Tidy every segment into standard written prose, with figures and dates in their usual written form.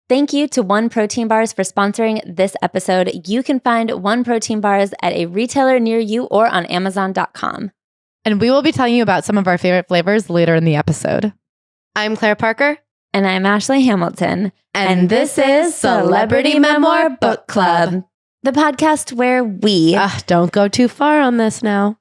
Thank you to One Protein Bars for sponsoring this episode. You can find One Protein Bars at a retailer near you or on Amazon.com. And we will be telling you about some of our favorite flavors later in the episode. I'm Claire Parker. And I'm Ashley Hamilton. And this is Celebrity Memoir Book Club, the podcast where we... don't go too far on this now.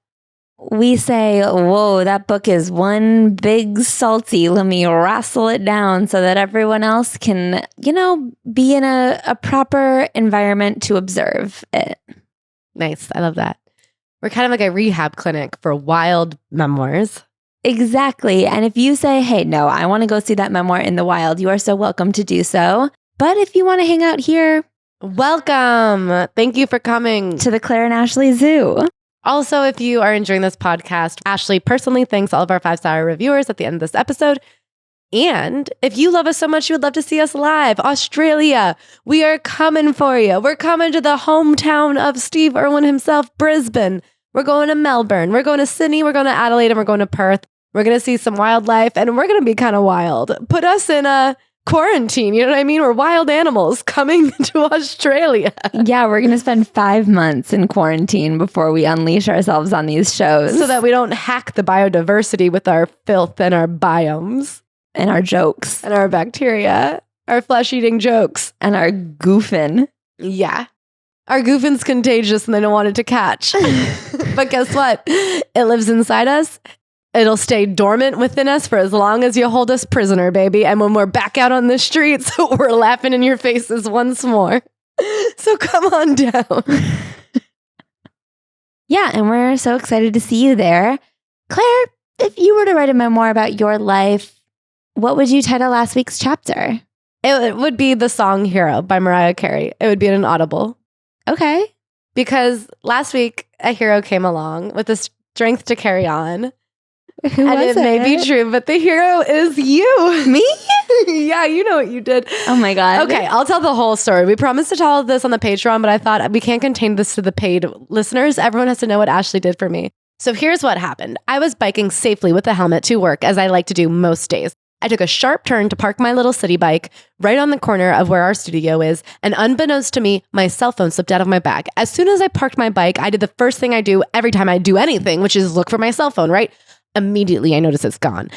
We say, whoa, that book is one big salty. Let me wrestle it down so that everyone else can, be in a proper environment to observe it. Nice. I love that. We're kind of like a rehab clinic for wild memoirs. Exactly. And if you say, hey, no, I want to go see that memoir in the wild, you are so welcome to do so. But if you want to hang out here, welcome. Thank you for coming to the Claire and Ashley Zoo. Also, if you are enjoying this podcast, Ashley personally thanks all of our 5-star reviewers at the end of this episode. And if you love us so much, you would love to see us live, Australia, we are coming for you. We're coming to the hometown of Steve Irwin himself, Brisbane. We're going to Melbourne. We're going to Sydney. We're going to Adelaide. And we're going to Perth. We're going to see some wildlife. And we're going to be kind of wild. Put us in a quarantine, you know what I mean? We're wild animals coming to Australia. Yeah, we're going to spend 5 months in quarantine before we unleash ourselves on these shows. So that we don't hack the biodiversity with our filth and our biomes. And our jokes. And our bacteria. Our flesh-eating jokes. And our goofing. Yeah. Our goofin's contagious and they don't want it to catch. But guess what? It lives inside us. It'll stay dormant within us for as long as you hold us prisoner, baby. And when we're back out on the streets, we're laughing in your faces once more. So come on down. Yeah, and we're so excited to see you there. Claire, if you were to write a memoir about your life, what would you title last week's chapter? It would be The Song Hero by Mariah Carey. It would be in an Audible. Okay. Because last week, a hero came along with the strength to carry on. Who and was it may be true, but the hero is you. Me? Yeah, you know what you did. Oh my God. Okay, I'll tell the whole story. We promised to tell this on the Patreon, but I thought we can't contain this to the paid listeners. Everyone has to know what Ashley did for me. So here's what happened. I was biking safely with the helmet to work, as I like to do most days. I took a sharp turn to park my little city bike right on the corner of where our studio is, and unbeknownst to me, my cell phone slipped out of my bag. As soon as I parked my bike, I did the first thing I do every time I do anything, which is look for my cell phone, right? Immediately, I notice it's gone.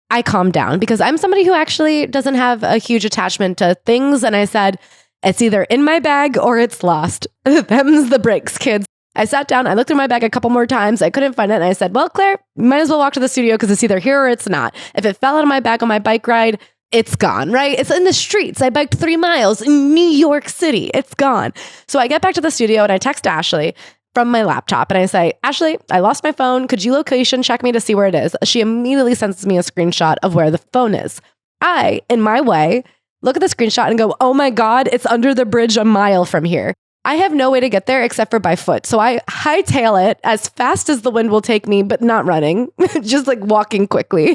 I calmed down because I'm somebody who actually doesn't have a huge attachment to things. And I said, it's either in my bag or it's lost. Them's the breaks, kids. I sat down. I looked in my bag a couple more times. I couldn't find it. And I said, well, Claire, you might as well walk to the studio because it's either here or it's not. If it fell out of my bag on my bike ride, it's gone, right? It's in the streets. I biked 3 miles in New York City. It's gone. So I get back to the studio and I text Ashley from my laptop and I say, Ashley, I lost my phone. Could you location check me to see where it is? She immediately sends me a screenshot of where the phone is. I, in my way, look at the screenshot and go, oh my God, it's under the bridge a mile from here. I have no way to get there except for by foot. So I hightail it as fast as the wind will take me, but not running, just like walking quickly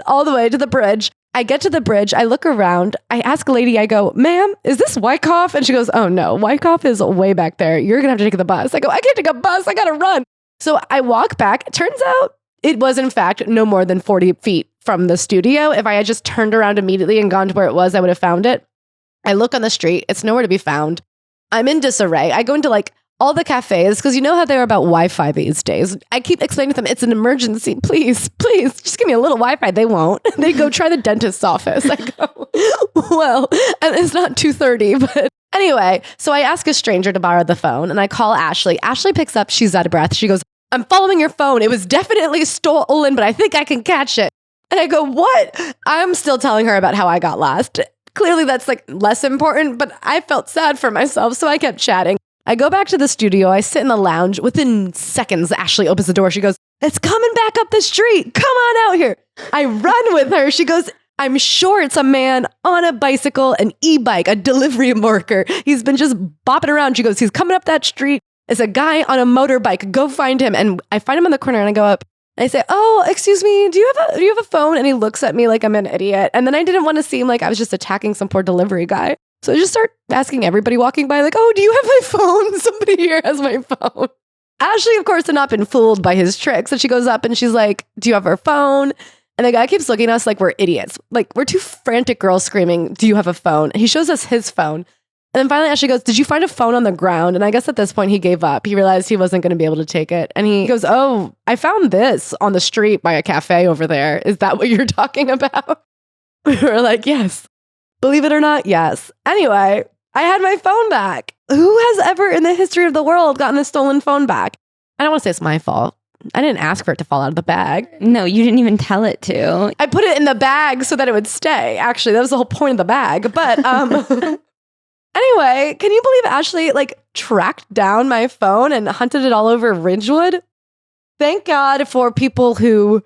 all the way to the bridge. I get to the bridge. I look around. I ask a lady, I go, ma'am, is this Wyckoff? And she goes, oh no, Wyckoff is way back there. You're going to have to take the bus. I go, I can't take a bus. I got to run. So I walk back. It turns out it was in fact no more than 40 feet from the studio. If I had just turned around immediately and gone to where it was, I would have found it. I look on the street. It's nowhere to be found. I'm in disarray. I go into like all the cafes because you know how they're about Wi-Fi these days. I keep explaining to them, it's an emergency. Please, just give me a little Wi-Fi. They won't. They go try the dentist's office. I go, well, and it's not 2:30, but anyway. So I ask a stranger to borrow the phone and I call Ashley. Ashley picks up. She's out of breath. She goes, I'm following your phone. It was definitely stolen, but I think I can catch it. And I go, what? I'm still telling her about how I got lost. Clearly that's like less important, but I felt sad for myself. So I kept chatting. I go back to the studio. I sit in the lounge. Within seconds, Ashley opens the door. She goes, it's coming back up the street. Come on out here. I run with her. She goes, I'm sure it's a man on a bicycle, an e-bike, a delivery worker. He's been just bopping around. She goes, he's coming up that street. It's a guy on a motorbike. Go find him. And I find him in the corner and I go up. I say, oh, excuse me, do you have a phone? And he looks at me like I'm an idiot. And then I didn't want to seem like I was just attacking some poor delivery guy. So I just start asking everybody walking by, like, oh, do you have my phone? Somebody here has my phone. Ashley, of course, had not been fooled by his tricks. So she goes up and she's like, do you have her phone? And the guy keeps looking at us like we're idiots. Like we're two frantic girls screaming, do you have a phone? He shows us his phone. And then finally Ashley goes, did you find a phone on the ground? And I guess at this point he gave up. He realized he wasn't going to be able to take it. And he goes, oh, I found this on the street by a cafe over there. Is that what you're talking about? We were like, yes. Believe it or not, yes. Anyway, I had my phone back. Who has ever in the history of the world gotten a stolen phone back? I don't want to say it's my fault. I didn't ask for it to fall out of the bag. No, you didn't even tell it to. I put it in the bag so that it would stay. Actually, that was the whole point of the bag. But anyway, can you believe Ashley tracked down my phone and hunted it all over Ridgewood? Thank God for people who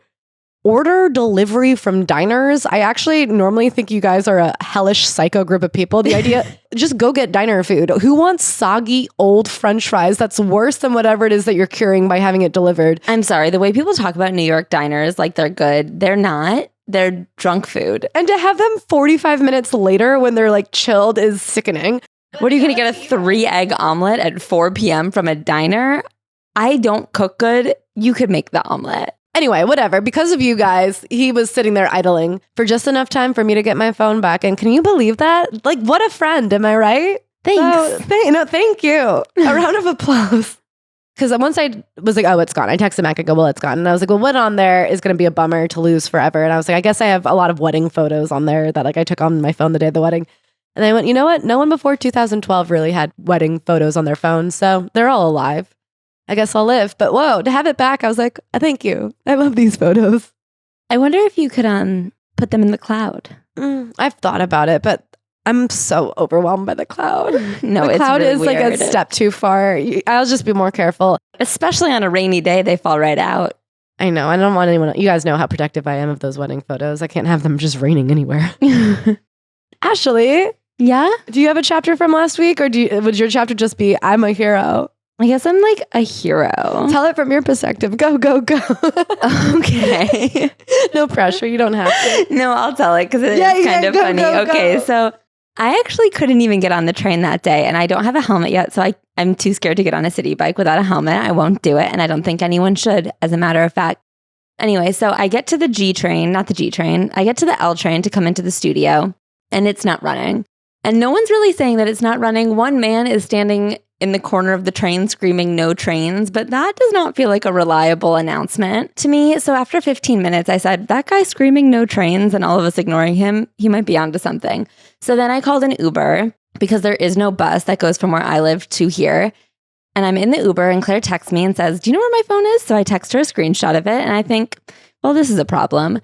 order delivery from diners. I actually normally think you guys are a hellish psycho group of people. The idea, just go get diner food. Who wants soggy old French fries? That's worse than whatever it is that you're curing by having it delivered. I'm sorry. The way people talk about New York diners like they're good, they're not. They're drunk food. And to have them 45 minutes later when they're chilled is sickening. What are you going to get, a 3-egg omelet at 4 p.m. from a diner? I don't cook good. You could make the omelet. Anyway, whatever. Because of you guys, he was sitting there idling for just enough time for me to get my phone back. And can you believe that? What a friend. Am I right? Thanks. Thank you. A round of applause. Because once I was like, oh, it's gone. I texted Mac and go, well, it's gone. And I was like, well, what on there is going to be a bummer to lose forever? And I was like, I guess I have a lot of wedding photos on there that I took on my phone the day of the wedding. And I went, you know what? No one before 2012 really had wedding photos on their phone. So they're all alive. I guess I'll live. But whoa, to have it back, I was like, thank you. I love these photos. I wonder if you could put them in the cloud. I've thought about it, but I'm so overwhelmed by the cloud. No, the cloud it's really is weird. A step too far. I'll just be more careful. Especially on a rainy day, they fall right out. I know. I don't want anyone. You guys know how protective I am of those wedding photos. I can't have them just raining anywhere. Ashley? Yeah? Do you have a chapter from last week, or would your chapter just be, I'm a hero? I guess I'm a hero. Tell it from your perspective. Go, go, go. Okay. No pressure. You don't have to. No, I'll tell it because it is kind of funny. Okay, so I actually couldn't even get on the train that day, and I don't have a helmet yet, so I'm too scared to get on a city bike without a helmet. I won't do it, and I don't think anyone should, as a matter of fact. Anyway, so I get to the G train, not the G train. I get to the L train to come into the studio, and it's not running. And no one's really saying that it's not running. One man is standing in the corner of the train screaming no trains, but that does not feel like a reliable announcement to me. So after 15 minutes, I said, that guy screaming no trains and all of us ignoring him, he might be onto something. So then I called an Uber because there is no bus that goes from where I live to here. And I'm in the Uber and Claire texts me and says, do you know where my phone is? So I text her a screenshot of it and I think, well, this is a problem.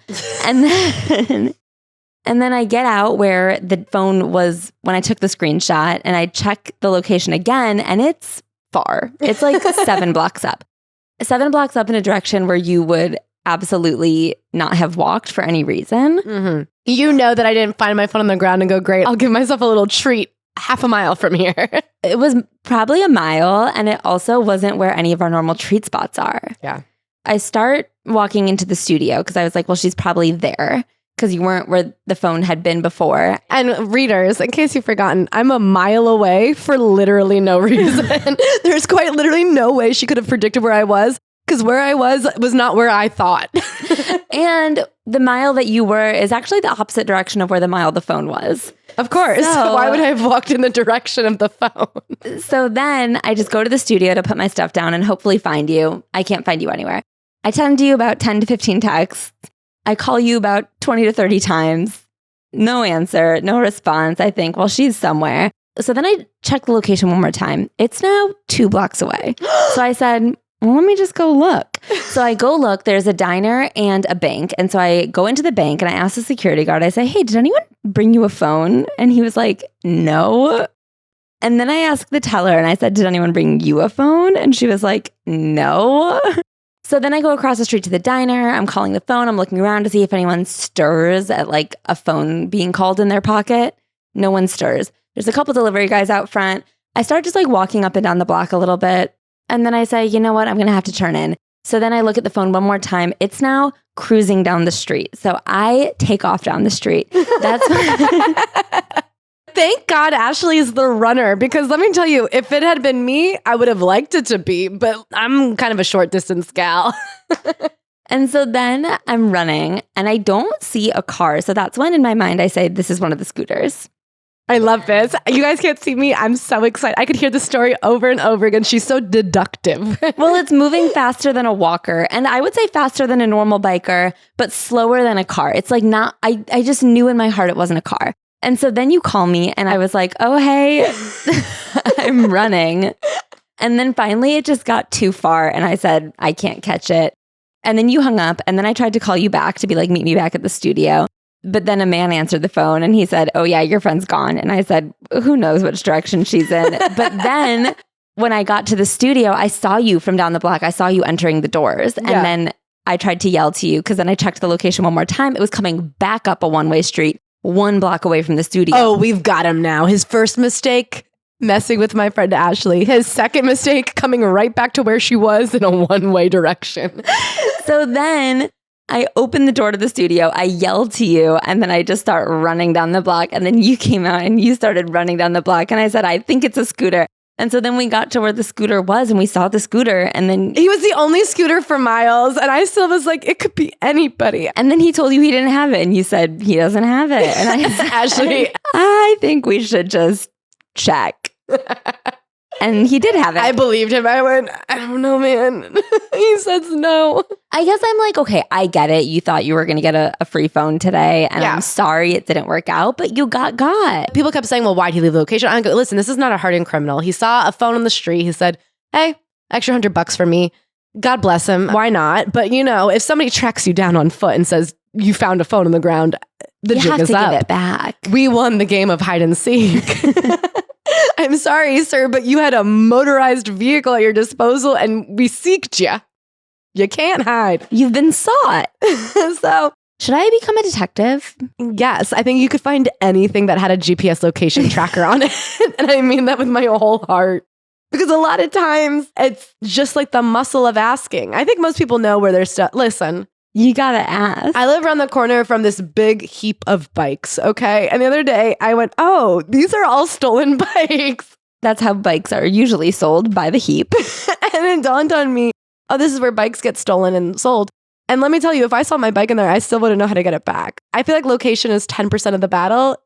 And then I get out where the phone was when I took the screenshot and I check the location again and it's far. It's 7 blocks up. 7 blocks up in a direction where you would absolutely not have walked for any reason. Mm-hmm. You know that I didn't find my phone on the ground and go, great, I'll give myself a little treat half a mile from here. It was probably a mile and it also wasn't where any of our normal treat spots are. Yeah. I start walking into the studio because I was like, well, she's probably there. Because you weren't where the phone had been before. And readers, in case you've forgotten, I'm a mile away for literally no reason. There's quite literally no way she could have predicted where I was, because where I was not where I thought. And the mile that you were is actually the opposite direction of where the mile the phone was. Of course. So why would I have walked in the direction of the phone? So then I just go to the studio to put my stuff down and hopefully find you. I can't find you anywhere. I send you about 10 to 15 texts. I call you about 20 to 30 times. No answer, no response. I think, well, she's somewhere. So then I check the location one more time. It's now 2 blocks away. So I said, well, let me just go look. So I go look. There's a diner and a bank. And so I go into the bank and I ask the security guard, I say, hey, did anyone bring you a phone? And he was like, no. And then I asked the teller and I said, did anyone bring you a phone? And she was like, no. So then I go across the street to the diner. I'm calling the phone. I'm looking around to see if anyone stirs at a phone being called in their pocket. No one stirs. There's a couple delivery guys out front. I start just walking up and down the block a little bit. And then I say, you know what? I'm going to have to turn in. So then I look at the phone one more time. It's now cruising down the street. So I take off down the street. That's Thank God Ashley is the runner, because let me tell you, if it had been me, I would have liked it to be, but I'm kind of a short distance gal. And so then I'm running and I don't see a car. So that's when in my mind I say, this is one of the scooters. I love this. You guys can't see me. I'm so excited. I could hear the story over and over again. She's so deductive. Well, it's moving faster than a walker. And I would say faster than a normal biker, but slower than a car. It's like not, I just knew in my heart it wasn't a car. And so then you call me and I was like, oh, hey, I'm running. And then finally it just got too far. And I said, I can't catch it. And then you hung up. And then I tried to call you back to be like, meet me back at the studio. But then a man answered the phone and he said, oh yeah, your friend's gone. And I said, who knows which direction she's in. But then when I got to the studio, I saw you from down the block. I saw you entering the doors. And then I tried to yell to you because then I checked the location one more time. It was coming back up a one-way street, 1 block away from the studio. Oh, we've got him now. His first mistake, messing with my friend Ashley. His second mistake, coming right back to where she was in a one-way direction. So then I opened the door to the studio, I yelled to you, and then I just start running down the block. And then you came out and you started running down the block. And I said, I think it's a scooter. And so then we got to where the scooter was and we saw the scooter. And then he was the only scooter for miles. And I still was like, it could be anybody. And then he told you he didn't have it. And you said, he doesn't have it. And I said, Ashley, I think we should just check. And he did have it. I believed him. I went, I don't know, man. He says no. I guess I'm like, okay, I get it. You thought you were going to get a free phone today. And I'm sorry it didn't work out, but you got. People kept saying, well, why'd he leave the location? I go, listen, this is not a hardened criminal. He saw a phone on the street. He said, hey, extra $100 for me. God bless him. Why not? But you know, if somebody tracks you down on foot and says you found a phone on the ground, the jig is up. You have to give it back. We won the game of hide and seek. I'm sorry, sir, but you had a motorized vehicle at your disposal and we seeked you. You can't hide. You've been sought. So, should I become a detective? Yes, I think you could find anything that had a GPS location tracker on it. And I mean that with my whole heart. Because a lot of times it's just like the muscle of asking. I think most people know where their stuff. Listen. You gotta ask. I live around the corner from this big heap of bikes, okay? And the other day I went, oh, these are all stolen bikes. That's how bikes are usually sold, by the heap. And it dawned on me, oh, this is where bikes get stolen and sold. And let me tell you, if I saw my bike in there, I still wouldn't know how to get it back. I feel like location is 10% of the battle.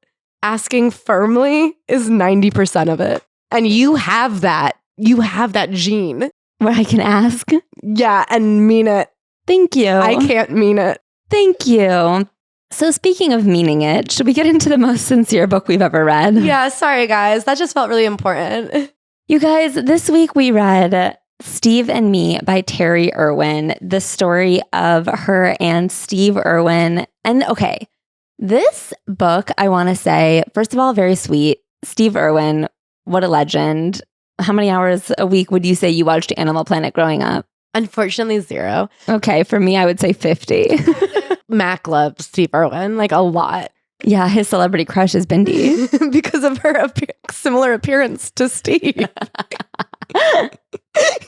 Asking firmly is 90% of it. And you have that. You have that gene. Where I can ask? Yeah, and mean it. Thank you. I can't mean it. Thank you. So speaking of meaning it, should we get into the most sincere book we've ever read? Yeah, sorry guys. That just felt really important. You guys, this week we read Steve and Me by Terri Irwin, the story of her and Steve Irwin. And okay, this book, I want to say, first of all, very sweet. Steve Irwin, what a legend. How many hours a week would you say you watched Animal Planet growing up? Unfortunately, 0. Okay, for me, I would say 50. Mac loves Steve Irwin, like a lot. Yeah, his celebrity crush is Bindi. Because of her similar appearance to Steve.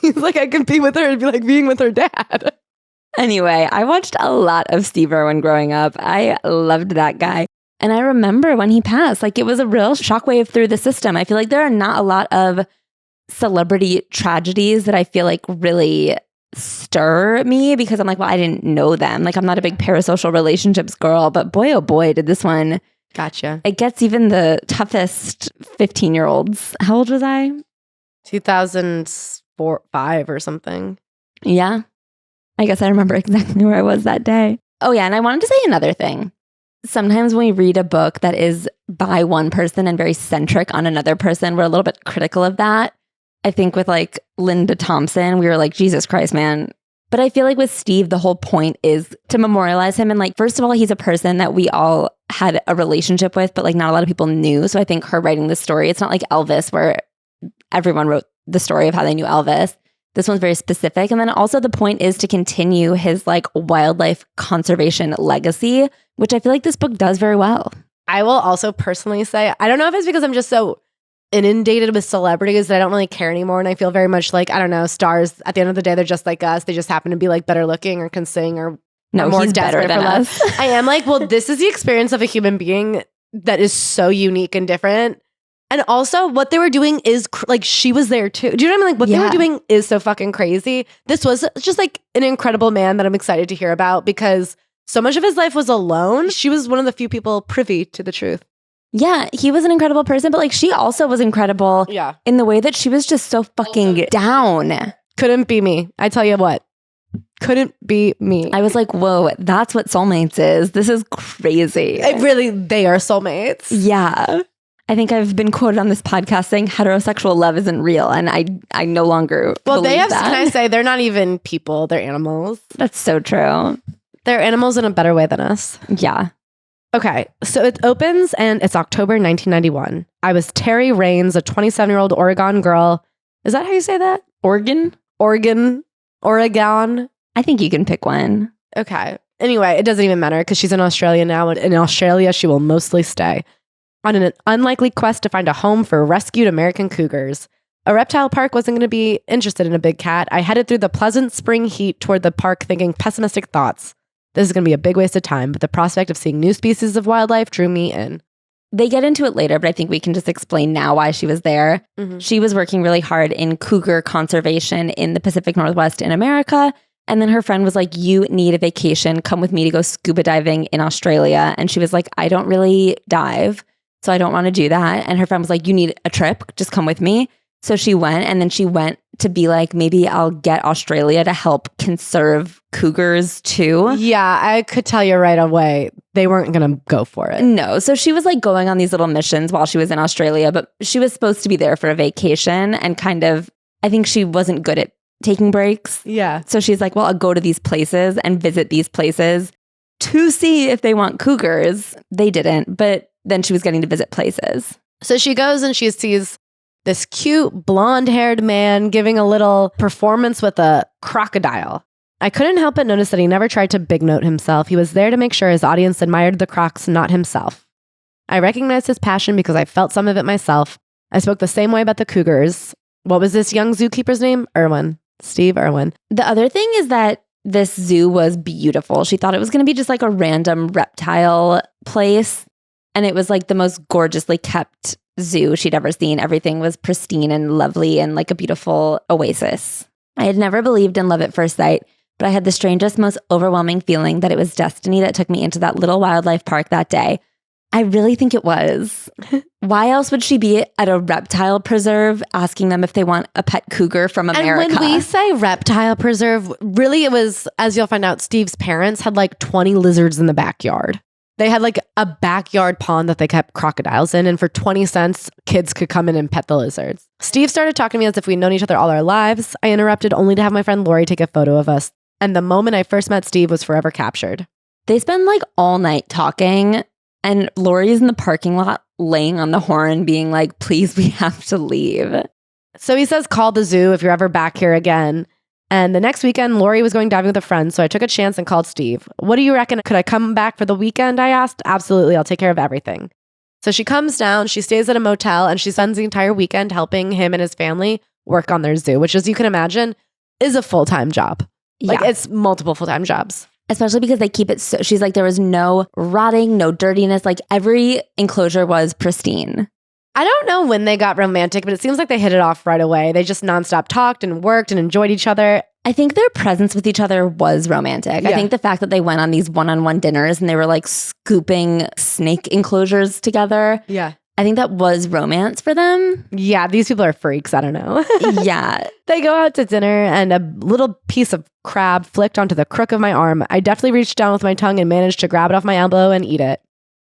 He's like, I can be with her and be like being with her dad. Anyway, I watched a lot of Steve Irwin growing up. I loved that guy. And I remember when he passed, like it was a real shockwave through the system. I feel like there are not a lot of celebrity tragedies that I feel like really stir me because I'm like, well, I didn't know them. Like I'm not a big parasocial relationships girl, but boy, oh boy, did this one. Gotcha. It gets even the toughest 15-year-olds. How old was I? 2004, 5 or something. Yeah. I guess I remember exactly where I was that day. Oh yeah, and I wanted to say another thing. Sometimes when we read a book that is by one person and very centric on another person, we're a little bit critical of that. I think with like Linda Thompson, we were like, Jesus Christ, man. But I feel like with Steve, the whole point is to memorialize him. And like, first of all, he's a person that we all had a relationship with, but like not a lot of people knew. So I think her writing this story, it's not like Elvis where everyone wrote the story of how they knew Elvis. This one's very specific. And then also the point is to continue his like wildlife conservation legacy, which I feel like this book does very well. I will also personally say, I don't know if it's because I'm just so inundated with celebrities that I don't really care anymore. And I feel very much like, I don't know, stars at the end of the day, they're just like us. They just happen to be like better looking or can sing or no, more he's better than us. I am like, well, this is the experience of a human being that is so unique and different. And also what they were doing is like she was there too. Do you know what I mean? Like what they were doing is so fucking crazy. This was just like an incredible man that I'm excited to hear about because so much of his life was alone. She was one of the few people privy to the truth. Yeah, he was an incredible person, but like she also was incredible in the way that she was just so fucking down. Couldn't be me. I tell you what. Couldn't be me. I was like, whoa, that's what soulmates is. This is crazy. They are soulmates. Yeah. I think I've been quoted on this podcast saying heterosexual love isn't real. And I no longer believe they have, that. Can I say, they're not even people. They're animals. That's so true. They're animals in a better way than us. Yeah. Okay. So it opens and it's October 1991. I was Terri Raines, a 27-year-old Oregon girl. Is that how you say that? Oregon. I think you can pick one. Okay. Anyway, it doesn't even matter because she's in Australia now. And in Australia, she will mostly stay. On an unlikely quest to find a home for rescued American cougars. A reptile park wasn't going to be interested in a big cat. I headed through the pleasant spring heat toward the park thinking pessimistic thoughts. This is going to be a big waste of time, but the prospect of seeing new species of wildlife drew me in. They get into it later, but I think we can just explain now why she was there. Mm-hmm. She was working really hard in cougar conservation in the Pacific Northwest in America. And then her friend was like, you need a vacation. Come with me to go scuba diving in Australia. And she was like, I don't really dive, so I don't want to do that. And her friend was like, you need a trip. Just come with me. So she went, and then she went to be like, maybe I'll get Australia to help conserve cougars too. Yeah, I could tell you right away, they weren't going to go for it. No. So she was like going on these little missions while she was in Australia, but she was supposed to be there for a vacation and kind of, I think she wasn't good at taking breaks. Yeah. So she's like, well, I'll go to these places and visit these places to see if they want cougars. They didn't, but then she was getting to visit places. So she goes and she sees this cute blonde-haired man giving a little performance with a crocodile. I couldn't help but notice that he never tried to big note himself. He was there to make sure his audience admired the crocs, not himself. I recognized his passion because I felt some of it myself. I spoke the same way about the cougars. What was this young zookeeper's name? Irwin. Steve Irwin. The other thing is that this zoo was beautiful. She thought it was going to be just like a random reptile place. And it was like the most gorgeously kept zoo she'd ever seen. Everything was pristine and lovely and like a beautiful oasis. I had never believed in love at first sight, but I had the strangest, most overwhelming feeling that it was destiny that took me into that little wildlife park that day. I really think it was. Why else would she be at a reptile preserve asking them if they want a pet cougar from America? And when we say reptile preserve, really it was, as you'll find out, Steve's parents had like 20 lizards in the backyard. They had like a backyard pond that they kept crocodiles in, and for 20 cents, kids could come in and pet the lizards. Steve started talking to me as if we'd known each other all our lives. I interrupted only to have my friend Lori take a photo of us. And the moment I first met Steve was forever captured. They spend like all night talking, and Lori's in the parking lot laying on the horn being like, please, we have to leave. So he says, call the zoo if you're ever back here again. And the next weekend, Lori was going diving with a friend, so I took a chance and called Steve. What do you reckon? Could I come back for the weekend? I asked. Absolutely, I'll take care of everything. So she comes down, she stays at a motel, and she spends the entire weekend helping him and his family work on their zoo, which, as you can imagine, is a full-time job. Like, it's multiple full-time jobs. Especially because they keep it so, she's like, there was no rotting, no dirtiness. Like, every enclosure was pristine. I don't know when they got romantic, but it seems like they hit it off right away. They just nonstop talked and worked and enjoyed each other. I think their presence with each other was romantic. Yeah. I think the fact that they went on these one-on-one dinners and they were like scooping snake enclosures together. Yeah. I think that was romance for them. Yeah, these people are freaks. I don't know. Yeah. They go out to dinner and a little piece of crab flicked onto the crook of my arm. I deftly reached down with my tongue and managed to grab it off my elbow and eat it.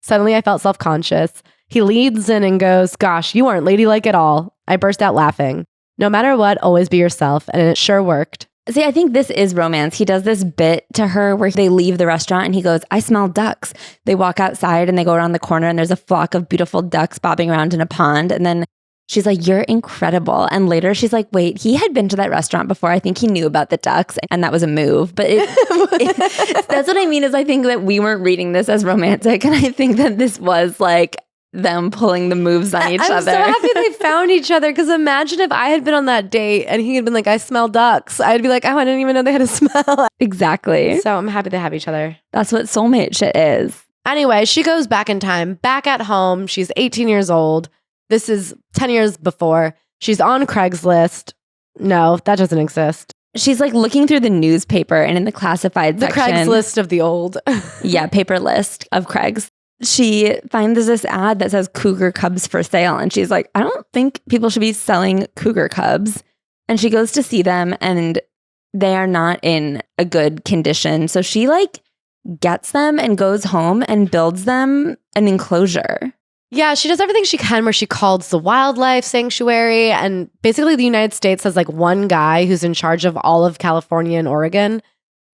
Suddenly, I felt self-conscious. He leads in and goes, gosh, you aren't ladylike at all. I burst out laughing. No matter what, always be yourself. And it sure worked. See, I think this is romance. He does this bit to her where they leave the restaurant and he goes, I smell ducks. They walk outside and they go around the corner and there's a flock of beautiful ducks bobbing around in a pond. And then she's like, you're incredible. And later she's like, wait, he had been to that restaurant before. I think he knew about the ducks and that was a move. But that's what I mean is I think that we weren't reading this as romantic. And I think that this was like them pulling the moves on each other. I'm so happy they found each other because imagine if I had been on that date and he had been like, I smell ducks. I'd be like, oh, I didn't even know they had a smell. Exactly. So I'm happy they have each other. That's what soulmate shit is. Anyway, she goes back in time, back at home. She's 18 years old. This is 10 years before. She's on Craigslist. No, that doesn't exist. She's like looking through the newspaper and in the classified section. The Craigslist of the old. Yeah, paper list of Craigs. She finds this ad that says cougar cubs for sale. And she's like, I don't think people should be selling cougar cubs. And she goes to see them and they are not in a good condition. So she like gets them and goes home and builds them an enclosure. Yeah, she does everything she can where she calls the wildlife sanctuary. And basically the United States has like one guy who's in charge of all of California and Oregon.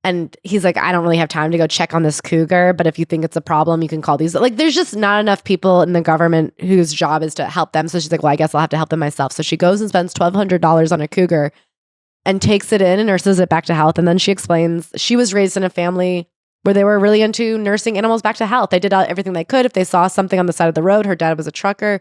And he's like, I don't really have time to go check on this cougar, but if you think it's a problem, you can call these. Like, there's just not enough people in the government whose job is to help them. So she's like, well, I guess I'll have to help them myself. So she goes and spends $1,200 on a cougar and takes it in and nurses it back to health. And then she explains she was raised in a family where they were really into nursing animals back to health. They did everything they could. If they saw something on the side of the road, her dad was a trucker.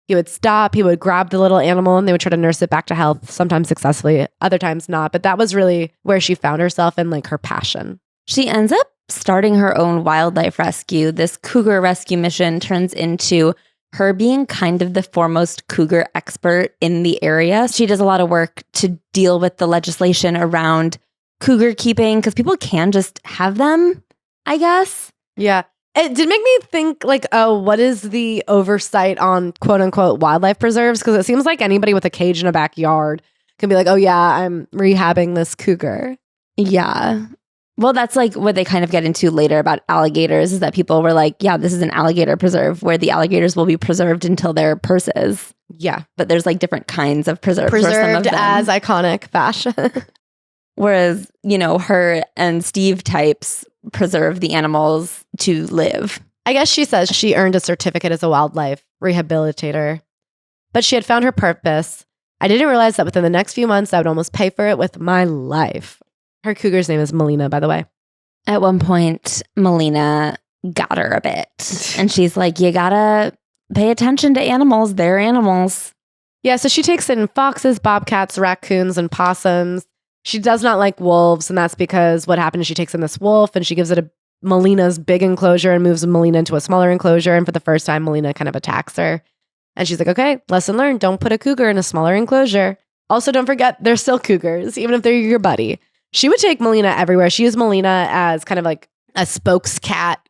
He would stop, he would grab the little animal and they would try to nurse it back to health, sometimes successfully, other times not. But that was really where she found herself and like her passion. She ends up starting her own wildlife rescue. This cougar rescue mission turns into her being kind of the foremost cougar expert in the area. She does a lot of work to deal with the legislation around cougar keeping because people can just have them, I guess. Yeah. It did make me think like, oh, what is the oversight on quote unquote wildlife preserves? Because it seems like anybody with a cage in a backyard can be like, oh yeah, I'm rehabbing this cougar. Yeah. Well, that's like what they kind of get into later about alligators is that people were like, yeah, this is an alligator preserve where the alligators will be preserved until they're purses. Yeah. But there's like different kinds of preserves. Preserved as iconic fashion. Whereas, you know, her and Steve types preserve the animals to live. I guess she says she earned a certificate as a wildlife rehabilitator, but she had found her purpose. I didn't realize that within the next few months, I would almost pay for it with my life. Her cougar's name is Melina, by the way. At one point, Melina got her a bit. And she's like, you gotta pay attention to animals. They're animals. Yeah, so she takes in foxes, bobcats, raccoons, and possums. She does not like wolves, and that's because what happened is she takes in this wolf and she gives it a Melina's big enclosure and moves Melina into a smaller enclosure. And for the first time, Melina kind of attacks her. And she's like, okay, lesson learned. Don't put a cougar in a smaller enclosure. Also, don't forget, they're still cougars, even if they're your buddy. She would take Melina everywhere. She used Melina as kind of like a spokes cat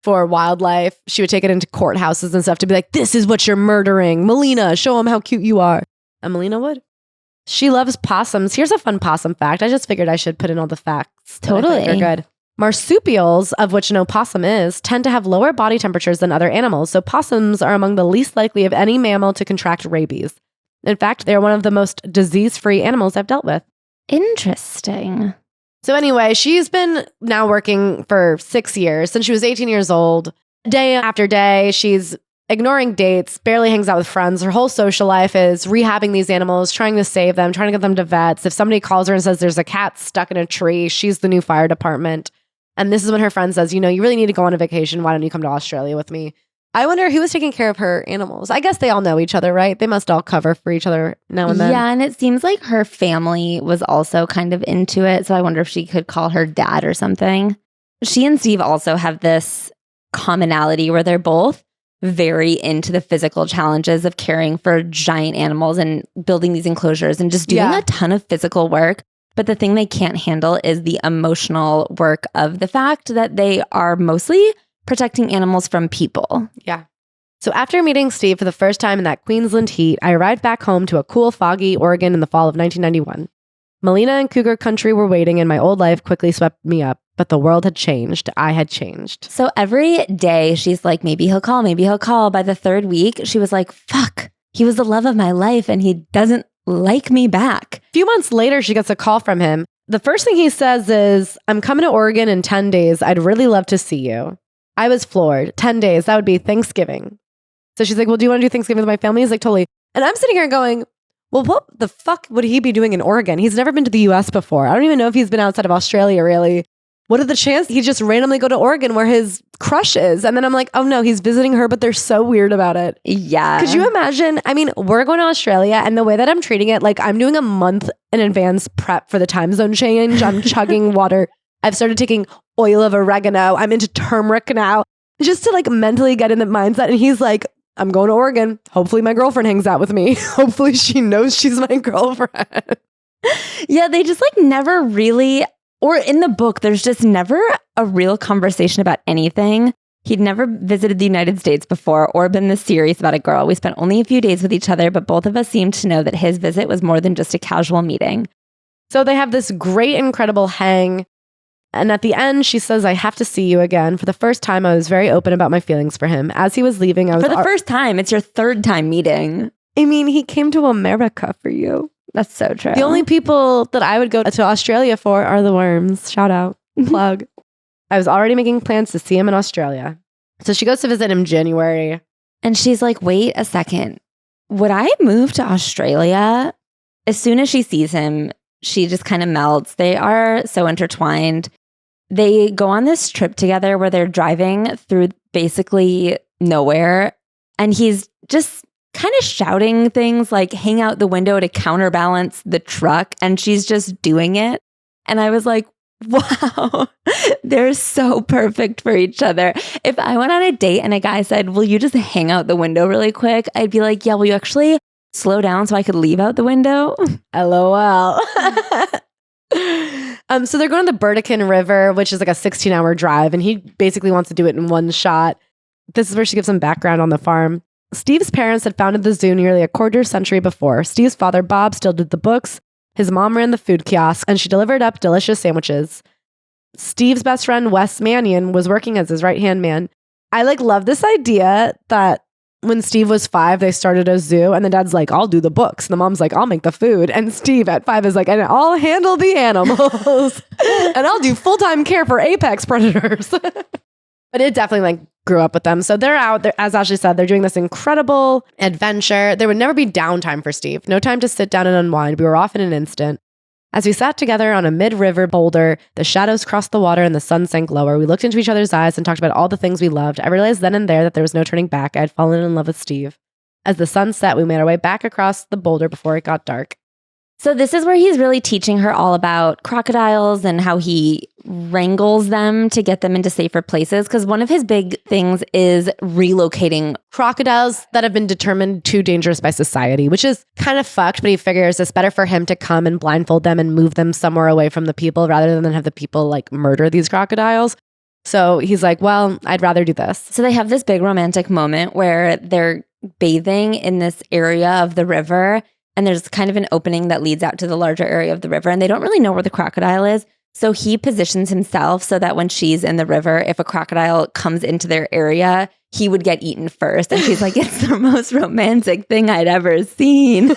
for wildlife. She would take it into courthouses and stuff to be like, this is what you're murdering. Melina, show them how cute you are. And Melina would. She loves possums. Here's a fun possum fact. I just figured I should put in all the facts. Totally. They're good. Marsupials, of which no possum is, tend to have lower body temperatures than other animals. So possums are among the least likely of any mammal to contract rabies. In fact, they're one of the most disease-free animals I've dealt with. Interesting. So anyway, she's been now working for 6 years since she was 18 years old. Day after day, she's ignoring dates, barely hangs out with friends. Her whole social life is rehabbing these animals, trying to save them, trying to get them to vets. If somebody calls her and says there's a cat stuck in a tree, she's the new fire department. And this is when her friend says, you know, you really need to go on a vacation. Why don't you come to Australia with me? I wonder who was taking care of her animals. I guess they all know each other, right? They must all cover for each other now and then. Yeah, and it seems like her family was also kind of into it. So I wonder if she could call her dad or something. She and Steve also have this commonality where they're both very into the physical challenges of caring for giant animals and building these enclosures and just doing a ton of physical work. But the thing they can't handle is the emotional work of the fact that they are mostly protecting animals from people. Yeah. So after meeting Steve for the first time in that Queensland heat, I arrived back home to a cool, foggy Oregon in the fall of 1991. Melina and cougar country were waiting and my old life quickly swept me up. But the world had changed. I had changed. So every day she's like, maybe he'll call, maybe he'll call. By the third week, she was like, fuck, he was the love of my life and he doesn't like me back. A few months later, she gets a call from him. The first thing he says is, I'm coming to Oregon in 10 days. I'd really love to see you. I was floored. 10 days. That would be Thanksgiving. So she's like, well, do you want to do Thanksgiving with my family? He's like, totally. And I'm sitting here going, well, what the fuck would he be doing in Oregon? He's never been to the US before. I don't even know if he's been outside of Australia, really. What are the chances he just randomly go to Oregon where his crush is? And then I'm like, oh no, he's visiting her, but they're so weird about it. Yeah. Could you imagine? I mean, we're going to Australia and the way that I'm treating it, like I'm doing a month in advance prep for the time zone change. I'm chugging water. I've started taking oil of oregano. I'm into turmeric now just to like mentally get in the mindset. And he's like, I'm going to Oregon. Hopefully my girlfriend hangs out with me. Hopefully she knows she's my girlfriend. Yeah, they just like never really, or in the book, there's just never a real conversation about anything. He'd never visited the United States before or been this serious about a girl. We spent only a few days with each other, but both of us seemed to know that his visit was more than just a casual meeting. So they have this great, incredible hang. And at the end, she says, I have to see you again. For the first time, I was very open about my feelings for him. As he was leaving, I was... For the first time, it's your third time meeting. I mean, he came to America for you. That's so true. The only people that I would go to Australia for are the worms. Shout out. Plug. I was already making plans to see him in Australia. So she goes to visit him in January. And she's like, wait a second. Would I move to Australia? As soon as she sees him, she just kind of melts. They are so intertwined. They go on this trip together where they're driving through basically nowhere. And he's just kind of shouting things like hang out the window to counterbalance the truck. And she's just doing it. And I was like, wow, they're so perfect for each other. If I went on a date and a guy said, will you just hang out the window really quick? I'd be like, yeah, will you actually slow down so I could leave out the window? LOL. So they're going to the Burdekin River, which is like a 16-hour drive. And he basically wants to do it in one shot. This is where she gives some background on the farm. Steve's parents had founded the zoo nearly a quarter century before. Steve's father, Bob, still did the books. His mom ran the food kiosk, and she delivered up delicious sandwiches. Steve's best friend, Wes Mannion, was working as his right-hand man. I love this idea that when Steve was 5, they started a zoo, and the dad's like, I'll do the books. And the mom's like, I'll make the food. And Steve at 5 is like, and I'll handle the animals. And I'll do full-time care for apex predators. But it definitely grew up with them. So they're out, as Ashley said, they're doing this incredible adventure. There would never be downtime for Steve. No time to sit down and unwind. We were off in an instant. As we sat together on a mid-river boulder, the shadows crossed the water and the sun sank lower. We looked into each other's eyes and talked about all the things we loved. I realized then and there that there was no turning back. I had fallen in love with Steve. As the sun set, we made our way back across the boulder before it got dark. So this is where he's really teaching her all about crocodiles and how he wrangles them to get them into safer places. Because one of his big things is relocating crocodiles that have been determined too dangerous by society, which is kind of fucked. But he figures it's better for him to come and blindfold them and move them somewhere away from the people rather than have the people like murder these crocodiles. So he's like, well, I'd rather do this. So they have this big romantic moment where they're bathing in this area of the river. And there's kind of an opening that leads out to the larger area of the river. And they don't really know where the crocodile is. So he positions himself so that when she's in the river, if a crocodile comes into their area, he would get eaten first. And she's like, it's the most romantic thing I'd ever seen.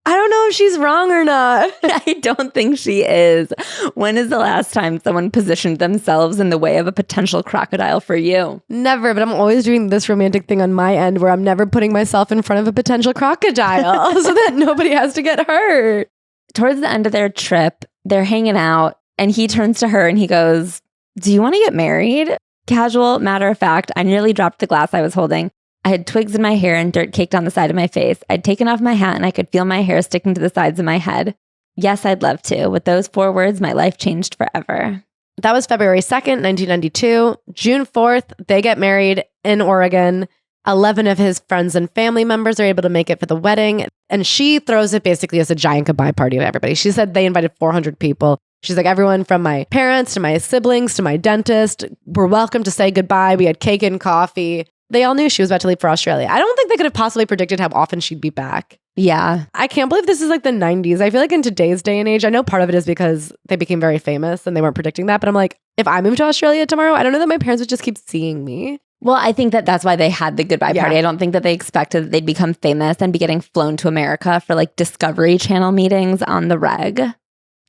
I don't know if she's wrong or not. I don't think she is. When is the last time someone positioned themselves in the way of a potential crocodile for you? Never, but I'm always doing this romantic thing on my end where I'm never putting myself in front of a potential crocodile so that nobody has to get hurt. Towards the end of their trip, they're hanging out and he turns to her and he goes, do you want to get married? Casual, matter of fact, I nearly dropped the glass I was holding. I had twigs in my hair and dirt caked on the side of my face. I'd taken off my hat and I could feel my hair sticking to the sides of my head. Yes, I'd love to. With those 4 words, my life changed forever. That was February 2nd, 1992. June 4th, they get married in Oregon. 11 of his friends and family members are able to make it for the wedding. And she throws it basically as a giant goodbye party to everybody. She said they invited 400 people. She's like, everyone from my parents to my siblings to my dentist were welcome to say goodbye. We had cake and coffee. They all knew she was about to leave for Australia. I don't think they could have possibly predicted how often she'd be back. Yeah. I can't believe this is like the 90s. I feel like in today's day and age, I know part of it is because they became very famous and they weren't predicting that. But I'm like, if I moved to Australia tomorrow, I don't know that my parents would just keep seeing me. Well, I think that that's why they had the goodbye party. I don't think that they expected that they'd become famous and be getting flown to America for like Discovery Channel meetings on the reg.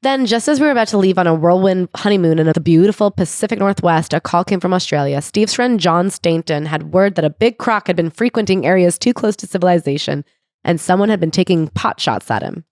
Then, just as we were about to leave on a whirlwind honeymoon in the beautiful Pacific Northwest, a call came from Australia. Steve's friend John Stainton had word that a big croc had been frequenting areas too close to civilization, and someone had been taking pot shots at him.